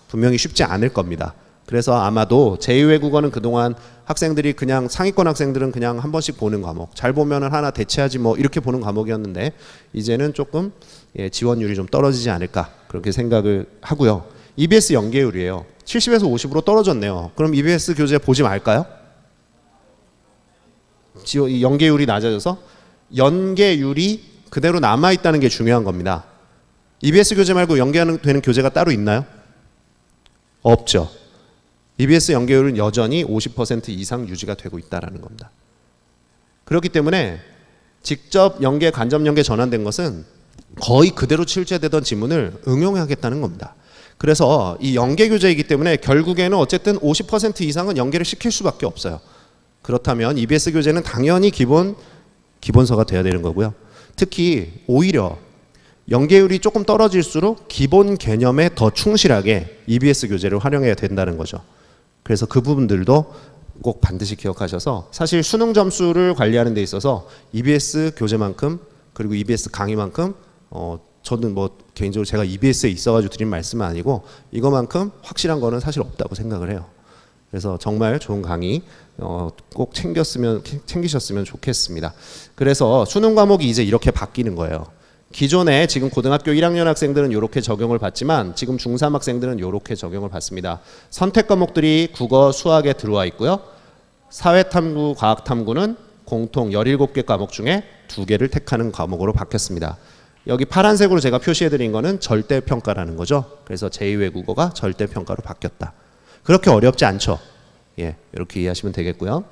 분명히 쉽지 않을 겁니다. 그래서 아마도 제2외국어는 그동안 학생들이 그냥 상위권 학생들은 그냥 한 번씩 보는 과목, 잘 보면은 하나 대체하지 뭐 이렇게 보는 과목이었는데 이제는 조금 지원율이 좀 떨어지지 않을까 그렇게 생각을 하고요. EBS 연계율이에요. 70에서 50으로 떨어졌네요. 그럼 EBS 교재 보지 말까요? 연계율이 낮아져서 연계율이 그대로 남아있다는 게 중요한 겁니다. EBS 교재 말고 연계되는 교재가 따로 있나요? 없죠. EBS 연계율은 여전히 50% 이상 유지가 되고 있다는 겁니다. 그렇기 때문에 직접 연계, 간접 연계 전환된 것은 거의 그대로 출제되던 지문을 응용하겠다는 겁니다. 그래서 이 연계 교재이기 때문에 결국에는 어쨌든 50% 이상은 연계를 시킬 수밖에 없어요. 그렇다면 EBS 교재는 당연히 기본서가 돼야 되는 거고요. 특히 오히려 연계율이 조금 떨어질수록 기본 개념에 더 충실하게 EBS 교재를 활용해야 된다는 거죠. 그래서 그 부분들도 꼭 반드시 기억하셔서 사실 수능 점수를 관리하는 데 있어서 EBS 교재만큼 그리고 EBS 강의만큼 저는 뭐 개인적으로 제가 EBS에 있어가지고 드린 말씀은 아니고 이거만큼 확실한 거는 사실 없다고 생각을 해요. 그래서 정말 좋은 강의 꼭 챙기셨으면 좋겠습니다. 그래서 수능 과목이 이제 이렇게 바뀌는 거예요. 기존에 지금 고등학교 1학년 학생들은 이렇게 적용을 받지만 지금 중3 학생들은 이렇게 적용을 받습니다. 선택 과목들이 국어, 수학에 들어와 있고요. 사회탐구, 과학탐구는 공통 17개 과목 중에 2개를 택하는 과목으로 바뀌었습니다. 여기 파란색으로 제가 표시해드린 거는 절대평가라는 거죠. 그래서 제2외국어가 절대평가로 바뀌었다. 그렇게 어렵지 않죠. 예, 이렇게 이해하시면 되겠고요.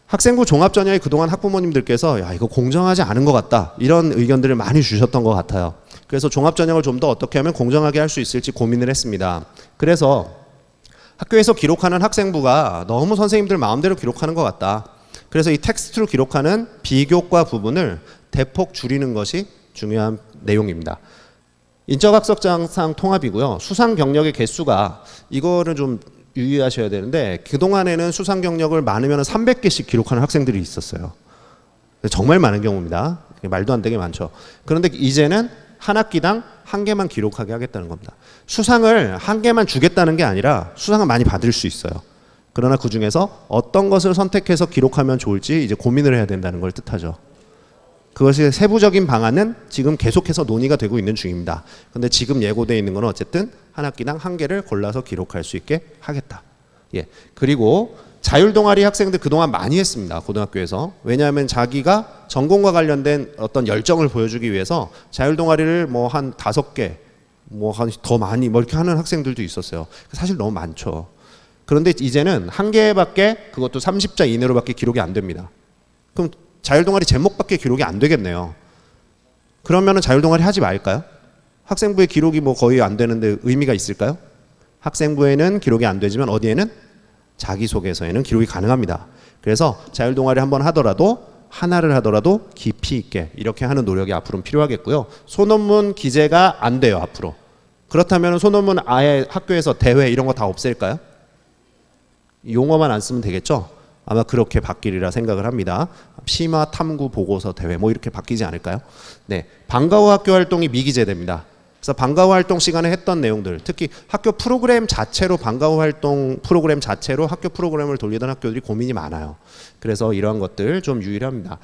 학생부 종합전형에 그동안 학부모님들께서 야 이거 공정하지 않은 것 같다 이런 의견들을 많이 주셨던 것 같아요. 그래서 종합전형을 좀 더 어떻게 하면 공정하게 할 수 있을지 고민을 했습니다. 그래서 학교에서 기록하는 학생부가 너무 선생님들 마음대로 기록하는 것 같다. 그래서 이 텍스트로 기록하는 비교과 부분을 대폭 줄이는 것이 중요한 내용입니다. 인적학습장상 통합이고요. 수상 경력의 개수가 이거를 좀 유의하셔야 되는데 그동안에는 수상 경력을 많으면 300개씩 기록하는 학생들이 있었어요. 정말 많은 경우입니다. 말도 안 되게 많죠. 그런데 이제는 한 학기당 1개만 기록하게 하겠다는 겁니다. 수상을 1개만 주겠다는 게 아니라 수상을 많이 받을 수 있어요. 그러나 그 중에서 어떤 것을 선택해서 기록하면 좋을지 이제 고민을 해야 된다는 걸 뜻하죠. 그것의 세부적인 방안은 지금 계속해서 논의가 되고 있는 중입니다. 근데 지금 예고되어 있는 건 어쨌든 한 학기당 한 개를 골라서 기록할 수 있게 하겠다. 예. 그리고 자율동아리 학생들 그동안 많이 했습니다. 고등학교에서. 왜냐하면 자기가 전공과 관련된 어떤 열정을 보여주기 위해서 자율동아리를 뭐 한 5개, 뭐 한 더 많이 뭐 이렇게 하는 학생들도 있었어요. 사실 너무 많죠. 그런데 이제는 한 개밖에, 그것도 30자 이내로밖에 기록이 안 됩니다. 그럼 자율동아리 제목밖에 기록이 안 되겠네요. 그러면은 자율동아리 하지 말까요? 학생부의 기록이 뭐 거의 안 되는데 의미가 있을까요? 학생부에는 기록이 안 되지만 어디에는? 자기소개서에는 기록이 가능합니다. 그래서 자율동아리 한번 하더라도 하나를 하더라도 깊이 있게 이렇게 하는 노력이 앞으로는 필요하겠고요. 소논문 기재가 안 돼요, 앞으로. 그렇다면 소논문 아예 학교에서 대회 이런 거 다 없앨까요? 용어만 안 쓰면 되겠죠? 아마 그렇게 바뀌리라 생각을 합니다. 심화 탐구 보고서 대회 뭐 이렇게 바뀌지 않을까요? 네, 방과 후 학교 활동이 미기재됩니다. 그래서 방과 후 활동 시간에 했던 내용들, 특히 학교 프로그램 자체로, 방과 후 활동 프로그램 자체로 학교 프로그램을 돌리던 학교들이 고민이 많아요. 그래서 이러한 것들 좀 유의합니다.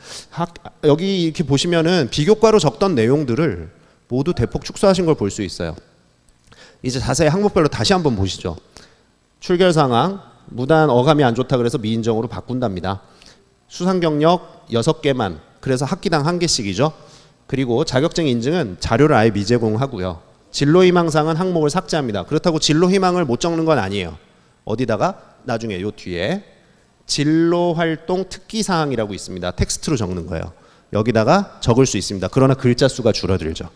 여기 이렇게 보시면은 비교과로 적던 내용들을 모두 대폭 축소하신 걸 볼 수 있어요. 이제 자세히 항목별로 다시 한번 보시죠. 출결 상황, 무단 어감이 안 좋다 그래서 미인정으로 바꾼답니다. 수상 경력 6개만, 그래서 학기당 1개씩이죠. 그리고 자격증 인증은 자료를 아예 미제공하고요. 진로희망상은 항목을 삭제합니다. 그렇다고 진로희망을 못 적는 건 아니에요. 어디다가? 나중에 요 뒤에 진로활동 특기사항이라고 있습니다. 텍스트로 적는 거예요. 여기다가 적을 수 있습니다. 그러나 글자 수가 줄어들죠.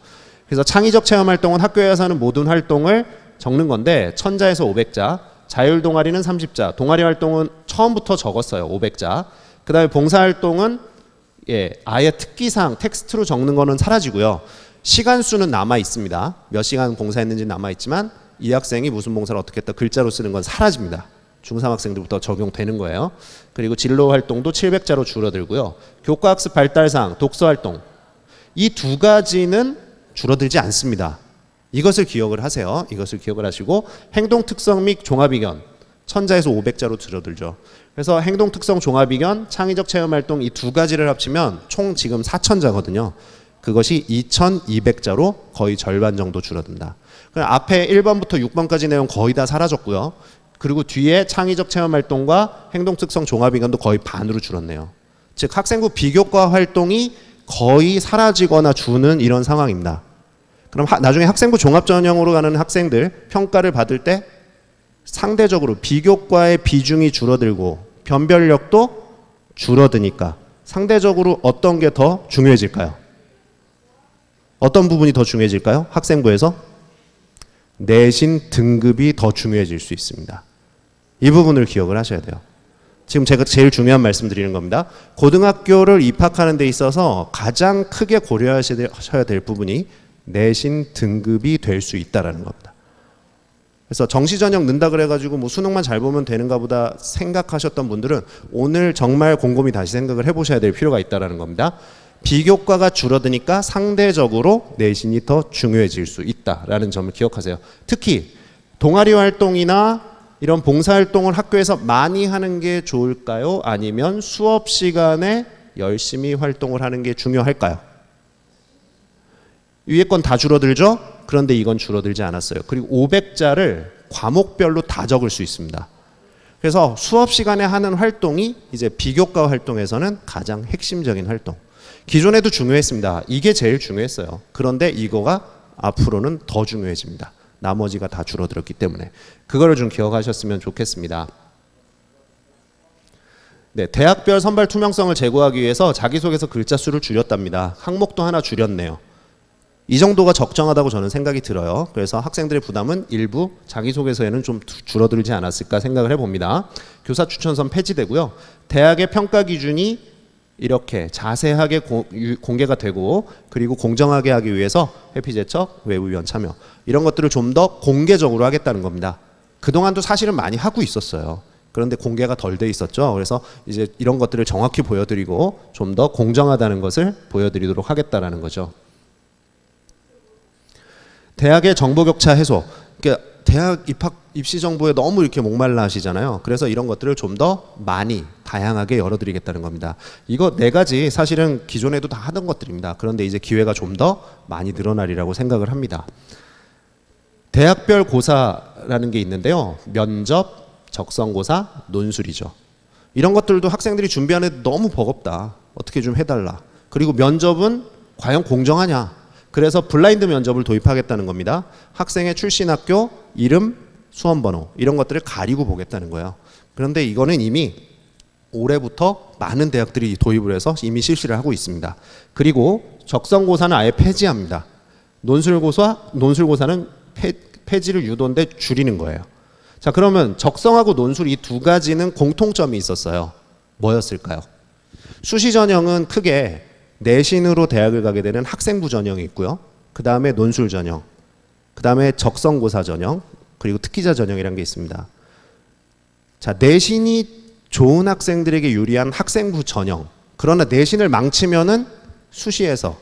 그래서 창의적 체험활동은 학교에서 하는 모든 활동을 적는 건데 1000자에서 500자, 자율동아리는 30자, 동아리 활동은 처음부터 적었어요. 500자. 그 다음에 봉사활동은 아예 특기사항 텍스트로 적는 거는 사라지고요. 시간 수는 남아 있습니다. 몇 시간 봉사했는지 남아 있지만 이 학생이 무슨 봉사를 어떻게 했다 글자로 쓰는 건 사라집니다. 중3 학생들부터 적용되는 거예요. 그리고 진로 활동도 700자로 줄어들고요. 교과학습 발달사항, 독서활동 이 두 가지는 줄어들지 않습니다. 이것을 기억을 하세요. 이것을 기억을 하시고 행동특성 및 종합의견 1000자에서 500자로 줄어들죠. 그래서 행동특성 종합의견, 창의적 체험활동 이 두 가지를 합치면 총 지금 4000자거든요. 그것이 2200자로 거의 절반 정도 줄어든다. 그럼 앞에 1번부터 6번까지 내용 거의 다 사라졌고요. 그리고 뒤에 창의적 체험활동과 행동특성 종합의견도 거의 반으로 줄었네요. 즉 학생부 비교과 활동이 거의 사라지거나 주는 이런 상황입니다. 그럼 나중에 학생부 종합전형으로 가는 학생들 평가를 받을 때 상대적으로 비교과의 비중이 줄어들고 변별력도 줄어드니까 상대적으로 어떤 게 더 중요해질까요? 어떤 부분이 더 중요해질까요? 학생부에서 내신 등급이 더 중요해질 수 있습니다. 이 부분을 기억을 하셔야 돼요. 지금 제가 제일 중요한 말씀 드리는 겁니다. 고등학교를 입학하는 데 있어서 가장 크게 고려하셔야 될 부분이 내신 등급이 될 수 있다는 겁니다. 그래서 정시전형 넣는다 그래가지고 뭐 수능만 잘 보면 되는가 보다 생각하셨던 분들은 오늘 정말 곰곰이 다시 생각을 해보셔야 될 필요가 있다는 겁니다. 비교과가 줄어드니까 상대적으로 내신이 더 중요해질 수 있다라는 점을 기억하세요. 특히 동아리 활동이나 이런 봉사활동을 학교에서 많이 하는 게 좋을까요? 아니면 수업 시간에 열심히 활동을 하는 게 중요할까요? 위에 건 다 줄어들죠? 그런데 이건 줄어들지 않았어요. 그리고 500자를 과목별로 다 적을 수 있습니다. 그래서 수업 시간에 하는 활동이 이제 비교과 활동에서는 가장 핵심적인 활동. 기존에도 중요했습니다. 이게 제일 중요했어요. 그런데 이거가 앞으로는 더 중요해집니다. 나머지가 다 줄어들었기 때문에. 그거를 좀 기억하셨으면 좋겠습니다. 네, 대학별 선발 투명성을 제고하기 위해서 자기소개서 글자 수를 줄였답니다. 항목도 하나 줄였네요. 이 정도가 적정하다고 저는 생각이 들어요. 그래서 학생들의 부담은 일부 자기소개서에는 좀 줄어들지 않았을까 생각을 해봅니다. 교사 추천선 폐지되고요. 대학의 평가 기준이 이렇게 자세하게 공개가 되고 그리고 공정하게 하기 위해서 회피제척, 외부위원 참여 이런 것들을 좀 더 공개적으로 하겠다는 겁니다. 그동안도 사실은 많이 하고 있었어요. 그런데 공개가 덜 돼 있었죠. 그래서 이제 이런 것들을 정확히 보여드리고 좀 더 공정하다는 것을 보여드리도록 하겠다는 거죠. 대학의 정보격차 해소. 그러니까 대학 입시 정보에 너무 이렇게 목말라 하시잖아요. 그래서 이런 것들을 좀 더 많이 다양하게 열어드리겠다는 겁니다. 이거 네 가지 사실은 기존에도 다 하던 것들입니다. 그런데 이제 기회가 좀 더 많이 늘어나리라고 생각을 합니다. 대학별 고사라는 게 있는데요. 면접, 적성고사, 논술이죠. 이런 것들도 학생들이 준비하는데 너무 버겁다. 어떻게 좀 해달라. 그리고 면접은 과연 공정하냐. 그래서 블라인드 면접을 도입하겠다는 겁니다. 학생의 출신 학교, 이름, 수험번호 이런 것들을 가리고 보겠다는 거예요. 그런데 이거는 이미 올해부터 많은 대학들이 도입을 해서 이미 실시를 하고 있습니다. 그리고 적성고사는 아예 폐지합니다. 논술고사는 폐지를 유도인데 줄이는 거예요. 자, 그러면 적성하고 논술 이 두 가지는 공통점이 있었어요. 뭐였을까요? 수시 전형은 크게 내신으로 대학을 가게 되는 학생부 전형이 있고요. 그 다음에 논술 전형, 그 다음에 적성고사 전형, 그리고 특기자 전형이라는 게 있습니다. 자, 내신이 좋은 학생들에게 유리한 학생부 전형. 그러나 내신을 망치면은 수시에서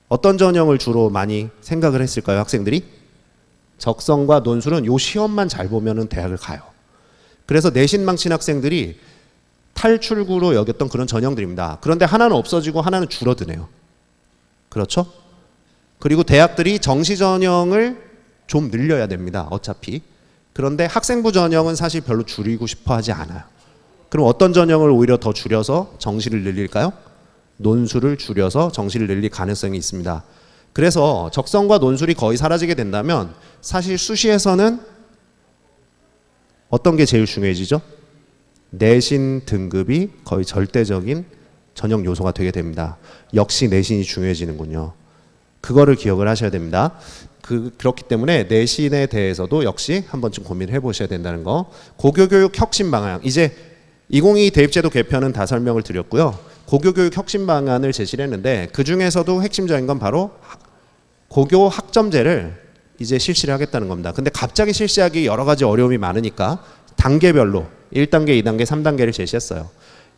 어떤 전형을 주로 많이 생각을 했을까요, 학생들이? 적성과 논술은 요 시험만 잘 보면은 대학을 가요. 그래서 내신 망친 학생들이 탈출구로 여겼던 그런 전형들입니다. 그런데 하나는 없어지고 하나는 줄어드네요. 그렇죠? 그리고 대학들이 정시 전형을 좀 늘려야 됩니다. 어차피. 그런데 학생부 전형은 사실 별로 줄이고 싶어 하지 않아요. 그럼 어떤 전형을 오히려 더 줄여서 정시를 늘릴까요? 논술을 줄여서 정시를 늘릴 가능성이 있습니다. 그래서 적성과 논술이 거의 사라지게 된다면 사실 수시에서는 어떤 게 제일 중요해지죠? 내신 등급이 거의 절대적인 전형 요소가 되게 됩니다. 역시 내신이 중요해지는군요. 그거를 기억을 하셔야 됩니다. 그렇기 때문에 내신에 대해서도 역시 한 번쯤 고민을 해보셔야 된다는 거. 고교교육 혁신 방향. 이제 2022 대입제도 개편은 다 설명을 드렸고요. 고교교육 혁신 방안을 제시를 했는데 그 중에서도 핵심적인 건 바로 고교 학점제를 이제 실시를 하겠다는 겁니다. 근데 갑자기 실시하기 여러 가지 어려움이 많으니까 단계별로 1단계, 2단계, 3단계를 제시했어요.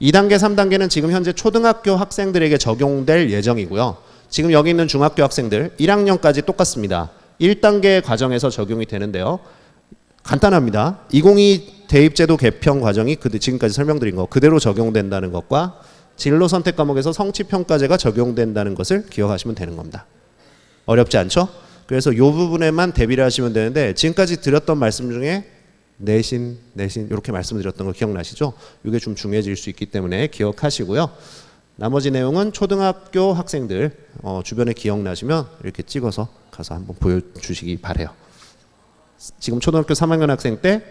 2단계, 3단계는 지금 현재 초등학교 학생들에게 적용될 예정이고요. 지금 여기 있는 중학교 학생들 1학년까지 똑같습니다. 1단계 과정에서 적용이 되는데요. 간단합니다. 2022 대입제도 개편 과정이 지금까지 설명드린 거 그대로 적용된다는 것과 진로 선택 과목에서 성취평가제가 적용된다는 것을 기억하시면 되는 겁니다. 어렵지 않죠? 그래서 이 부분에만 대비를 하시면 되는데 지금까지 드렸던 말씀 중에 내신 이렇게 말씀드렸던 거 기억나시죠? 이게 좀 중요해질 수 있기 때문에 기억하시고요. 나머지 내용은 초등학교 학생들 주변에 기억나시면 이렇게 찍어서 가서 한번 보여주시기 바래요. 지금 초등학교 3학년 학생 때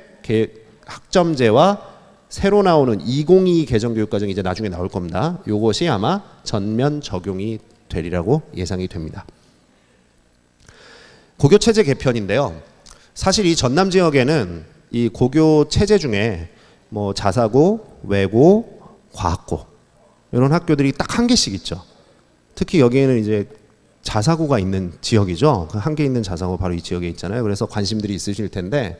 학점제와 새로 나오는 2022 개정교육과정이 이제 나중에 나올 겁니다. 이것이 아마 전면 적용이 되리라고 예상이 됩니다. 고교 체제 개편인데요. 사실 이 전남 지역에는 이 고교 체제 중에 뭐 자사고, 외고, 과학고 이런 학교들이 딱 한 개씩 있죠. 특히 여기에는 이제 자사고가 있는 지역이죠. 그 한 개 있는 자사고 바로 이 지역에 있잖아요. 그래서 관심들이 있으실 텐데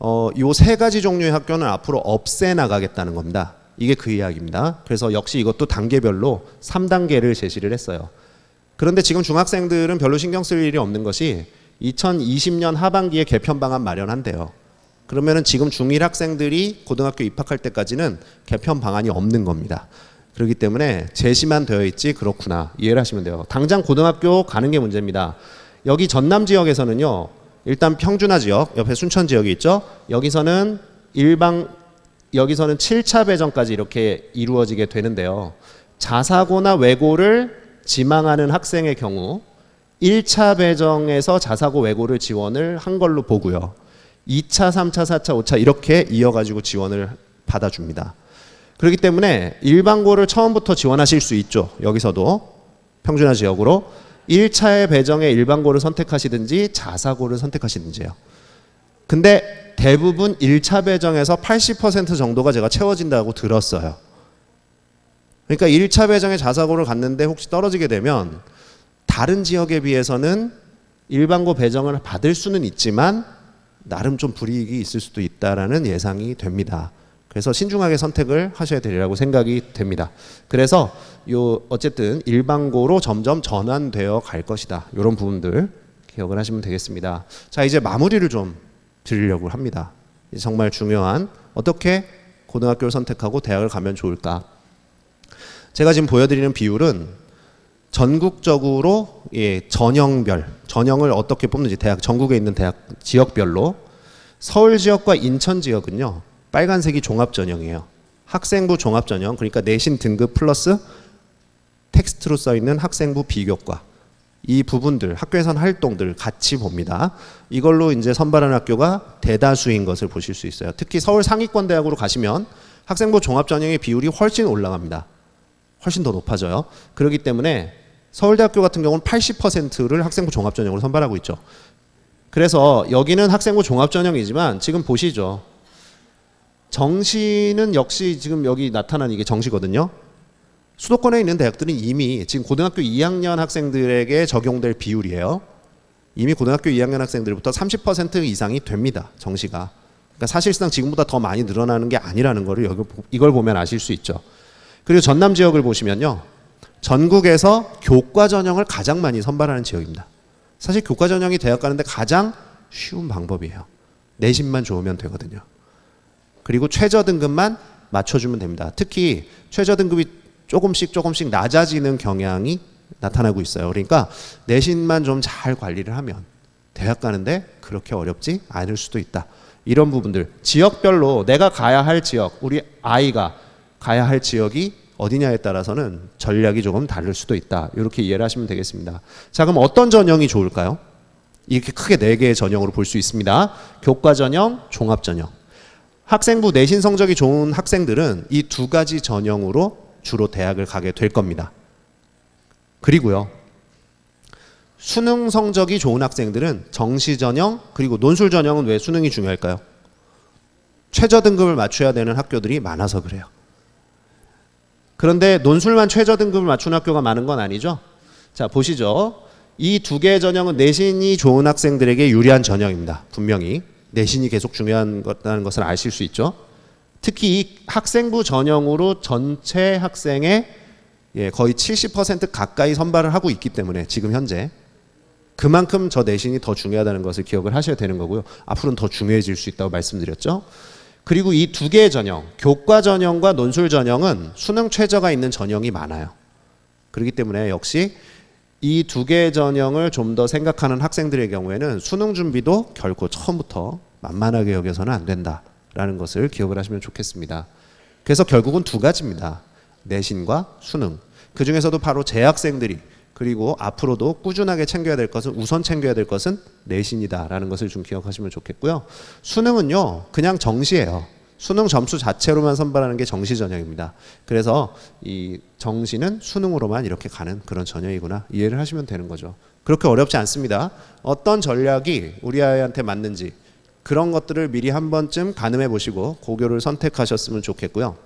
요 세 가지 종류의 학교는 앞으로 없애 나가겠다는 겁니다. 이게 그 이야기입니다. 그래서 역시 이것도 단계별로 3단계를 제시를 했어요. 그런데 지금 중학생들은 별로 신경 쓸 일이 없는 것이 2020년 하반기에 개편 방안 마련한대요. 그러면은 지금 중1 학생들이 고등학교 입학할 때까지는 개편 방안이 없는 겁니다. 그렇기 때문에 제시만 되어 있지 그렇구나 이해를 하시면 돼요. 당장 고등학교 가는 게 문제입니다. 여기 전남 지역에서는요. 일단 평준화 지역 옆에 순천 지역이 있죠. 여기서는 7차 배정까지 이렇게 이루어지게 되는데요. 자사고나 외고를 지망하는 학생의 경우 1차 배정에서 자사고 외고를 지원을 한 걸로 보고요. 2차, 3차, 4차, 5차 이렇게 이어가지고 지원을 받아줍니다. 그렇기 때문에 일반고를 처음부터 지원하실 수 있죠. 여기서도 평준화 지역으로 1차의 배정에 일반고를 선택하시든지 자사고를 선택하시든지요. 근데 대부분 1차 배정에서 80% 정도가 제가 채워진다고 들었어요. 그러니까 1차 배정에 자사고를 갔는데 혹시 떨어지게 되면 다른 지역에 비해서는 일반고 배정을 받을 수는 있지만 나름 좀 불이익이 있을 수도 있다라는 예상이 됩니다. 그래서 신중하게 선택을 하셔야 되리라고 생각이 됩니다. 그래서 어쨌든 일반고로 점점 전환되어 갈 것이다. 이런 부분들 기억을 하시면 되겠습니다. 자, 이제 마무리를 좀 드리려고 합니다. 정말 중요한 어떻게 고등학교를 선택하고 대학을 가면 좋을까. 제가 지금 보여드리는 비율은 전국적으로 전형별, 전형을 어떻게 뽑는지 대학, 전국에 있는 대학 지역별로 서울 지역과 인천 지역은요. 빨간색이 종합전형이에요. 학생부 종합전형, 그러니까 내신 등급 플러스 텍스트로 써있는 학생부 비교과. 이 부분들, 학교에서 하는 활동들 같이 봅니다. 이걸로 이제 선발하는 학교가 대다수인 것을 보실 수 있어요. 특히 서울 상위권 대학으로 가시면 학생부 종합전형의 비율이 훨씬 올라갑니다. 훨씬 더 높아져요. 그렇기 때문에 서울대학교 같은 경우는 80%를 학생부 종합전형으로 선발하고 있죠. 그래서 여기는 학생부 종합전형이지만 지금 보시죠. 정시는 역시 지금 여기 나타난 이게 정시거든요. 수도권에 있는 대학들은 이미 지금 고등학교 2학년 학생들에게 적용될 비율이에요. 이미 고등학교 2학년 학생들부터 30% 이상이 됩니다. 정시가. 그러니까 사실상 지금보다 더 많이 늘어나는 게 아니라는 거를 이걸 보면 아실 수 있죠. 그리고 전남 지역을 보시면요. 전국에서 교과 전형을 가장 많이 선발하는 지역입니다. 사실 교과 전형이 대학 가는데 가장 쉬운 방법이에요. 내신만 좋으면 되거든요. 그리고 최저 등급만 맞춰주면 됩니다. 특히 최저 등급이 조금씩 낮아지는 경향이 나타나고 있어요. 그러니까 내신만 좀 잘 관리를 하면 대학 가는데 그렇게 어렵지 않을 수도 있다. 이런 부분들 지역별로 내가 가야 할 지역, 우리 아이가 가야 할 지역이 어디냐에 따라서는 전략이 조금 다를 수도 있다. 이렇게 이해를 하시면 되겠습니다. 자, 그럼 어떤 전형이 좋을까요? 이렇게 크게 4개의 전형으로 볼 수 있습니다. 교과 전형, 종합 전형. 학생부 내신 성적이 좋은 학생들은 이 2가지 전형으로 주로 대학을 가게 될 겁니다. 그리고요. 수능 성적이 좋은 학생들은 정시 전형 그리고 논술 전형은 왜 수능이 중요할까요? 최저 등급을 맞춰야 되는 학교들이 많아서 그래요. 그런데 논술만 최저 등급을 맞춘 학교가 많은 건 아니죠. 자, 보시죠. 이 2개의 전형은 내신이 좋은 학생들에게 유리한 전형입니다. 분명히 내신이 계속 중요하다는 것을 아실 수 있죠. 특히 이 학생부 전형으로 전체 학생의 거의 70% 가까이 선발을 하고 있기 때문에 지금 현재 그만큼 저 내신이 더 중요하다는 것을 기억을 하셔야 되는 거고요. 앞으로는 더 중요해질 수 있다고 말씀드렸죠. 그리고 이 2개의 전형, 교과 전형과 논술 전형은 수능 최저가 있는 전형이 많아요. 그렇기 때문에 역시 이 2개의 전형을 좀 더 생각하는 학생들의 경우에는 수능 준비도 결코 처음부터 만만하게 여겨서는 안 된다라는 것을 기억을 하시면 좋겠습니다. 그래서 결국은 2가지입니다. 내신과 수능. 그 중에서도 바로 재학생들이 그리고 앞으로도 꾸준하게 챙겨야 될 것은 우선 챙겨야 될 것은 내신이다라는 것을 좀 기억하시면 좋겠고요. 수능은요 그냥 정시예요. 수능 점수 자체로만 선발하는 게 정시 전형입니다. 그래서 이 정시는 수능으로만 이렇게 가는 그런 전형이구나 이해를 하시면 되는 거죠. 그렇게 어렵지 않습니다. 어떤 전략이 우리 아이한테 맞는지 그런 것들을 미리 한 번쯤 가늠해 보시고 고교를 선택하셨으면 좋겠고요.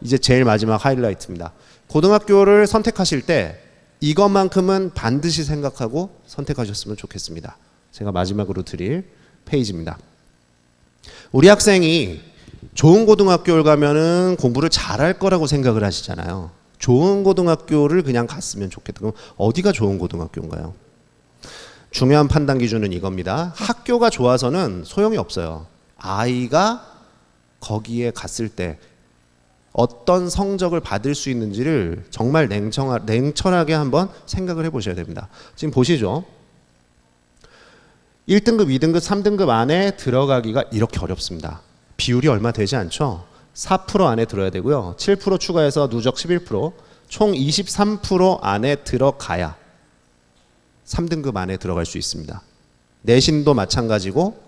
이제 제일 마지막 하이라이트입니다. 고등학교를 선택하실 때 이것만큼은 반드시 생각하고 선택하셨으면 좋겠습니다. 제가 마지막으로 드릴 페이지입니다. 우리 학생이 좋은 고등학교를 가면은 공부를 잘할 거라고 생각을 하시잖아요. 좋은 고등학교를 그냥 갔으면 좋겠다. 그럼 어디가 좋은 고등학교인가요? 중요한 판단 기준은 이겁니다. 학교가 좋아서는 소용이 없어요. 아이가 거기에 갔을 때 어떤 성적을 받을 수 있는지를 정말 냉철하게 한번 생각을 해보셔야 됩니다. 지금 보시죠. 1등급, 2등급, 3등급 안에 들어가기가 이렇게 어렵습니다. 비율이 얼마 되지 않죠? 4% 안에 들어야 되고요. 7% 추가해서 누적 11%, 총 23% 안에 들어가야 3등급 안에 들어갈 수 있습니다. 내신도 마찬가지고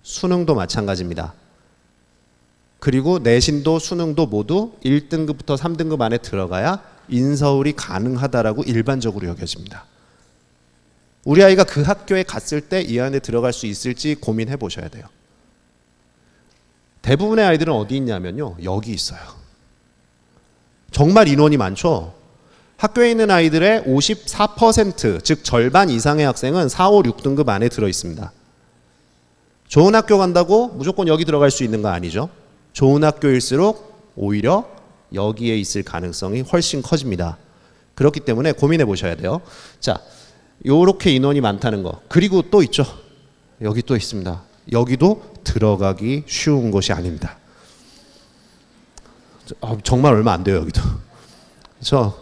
수능도 마찬가지입니다. 그리고 내신도 수능도 모두 1등급부터 3등급 안에 들어가야 인서울이 가능하다라고 일반적으로 여겨집니다. 우리 아이가 그 학교에 갔을 때 이 안에 들어갈 수 있을지 고민해 보셔야 돼요. 대부분의 아이들은 어디 있냐면요. 여기 있어요. 정말 인원이 많죠. 학교에 있는 아이들의 54%, 즉 절반 이상의 학생은 4, 5, 6등급 안에 들어 있습니다. 좋은 학교 간다고 무조건 여기 들어갈 수 있는 거 아니죠. 좋은 학교일수록 오히려 여기에 있을 가능성이 훨씬 커집니다. 그렇기 때문에 고민해 보셔야 돼요. 자, 요렇게 인원이 많다는 거. 그리고 또 있죠. 여기 또 있습니다. 여기도 들어가기 쉬운 곳이 아닙니다. 정말 얼마 안 돼요, 여기도. 그렇죠?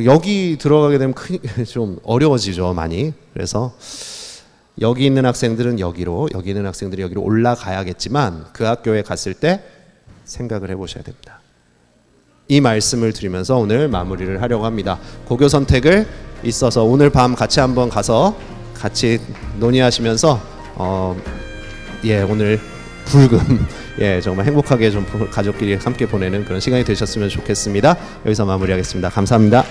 여기 들어가게 되면 좀 어려워지죠, 많이. 그래서 여기 있는 학생들은 여기로, 여기 있는 학생들이 여기로 올라가야겠지만 그 학교에 갔을 때 생각을 해보셔야 됩니다. 이 말씀을 드리면서 오늘 마무리를 하려고 합니다. 고교 선택을 있어서 오늘 밤 같이 한번 가서 같이 논의하시면서 오늘 불금 정말 행복하게 좀 가족끼리 함께 보내는 그런 시간이 되셨으면 좋겠습니다. 여기서 마무리하겠습니다. 감사합니다.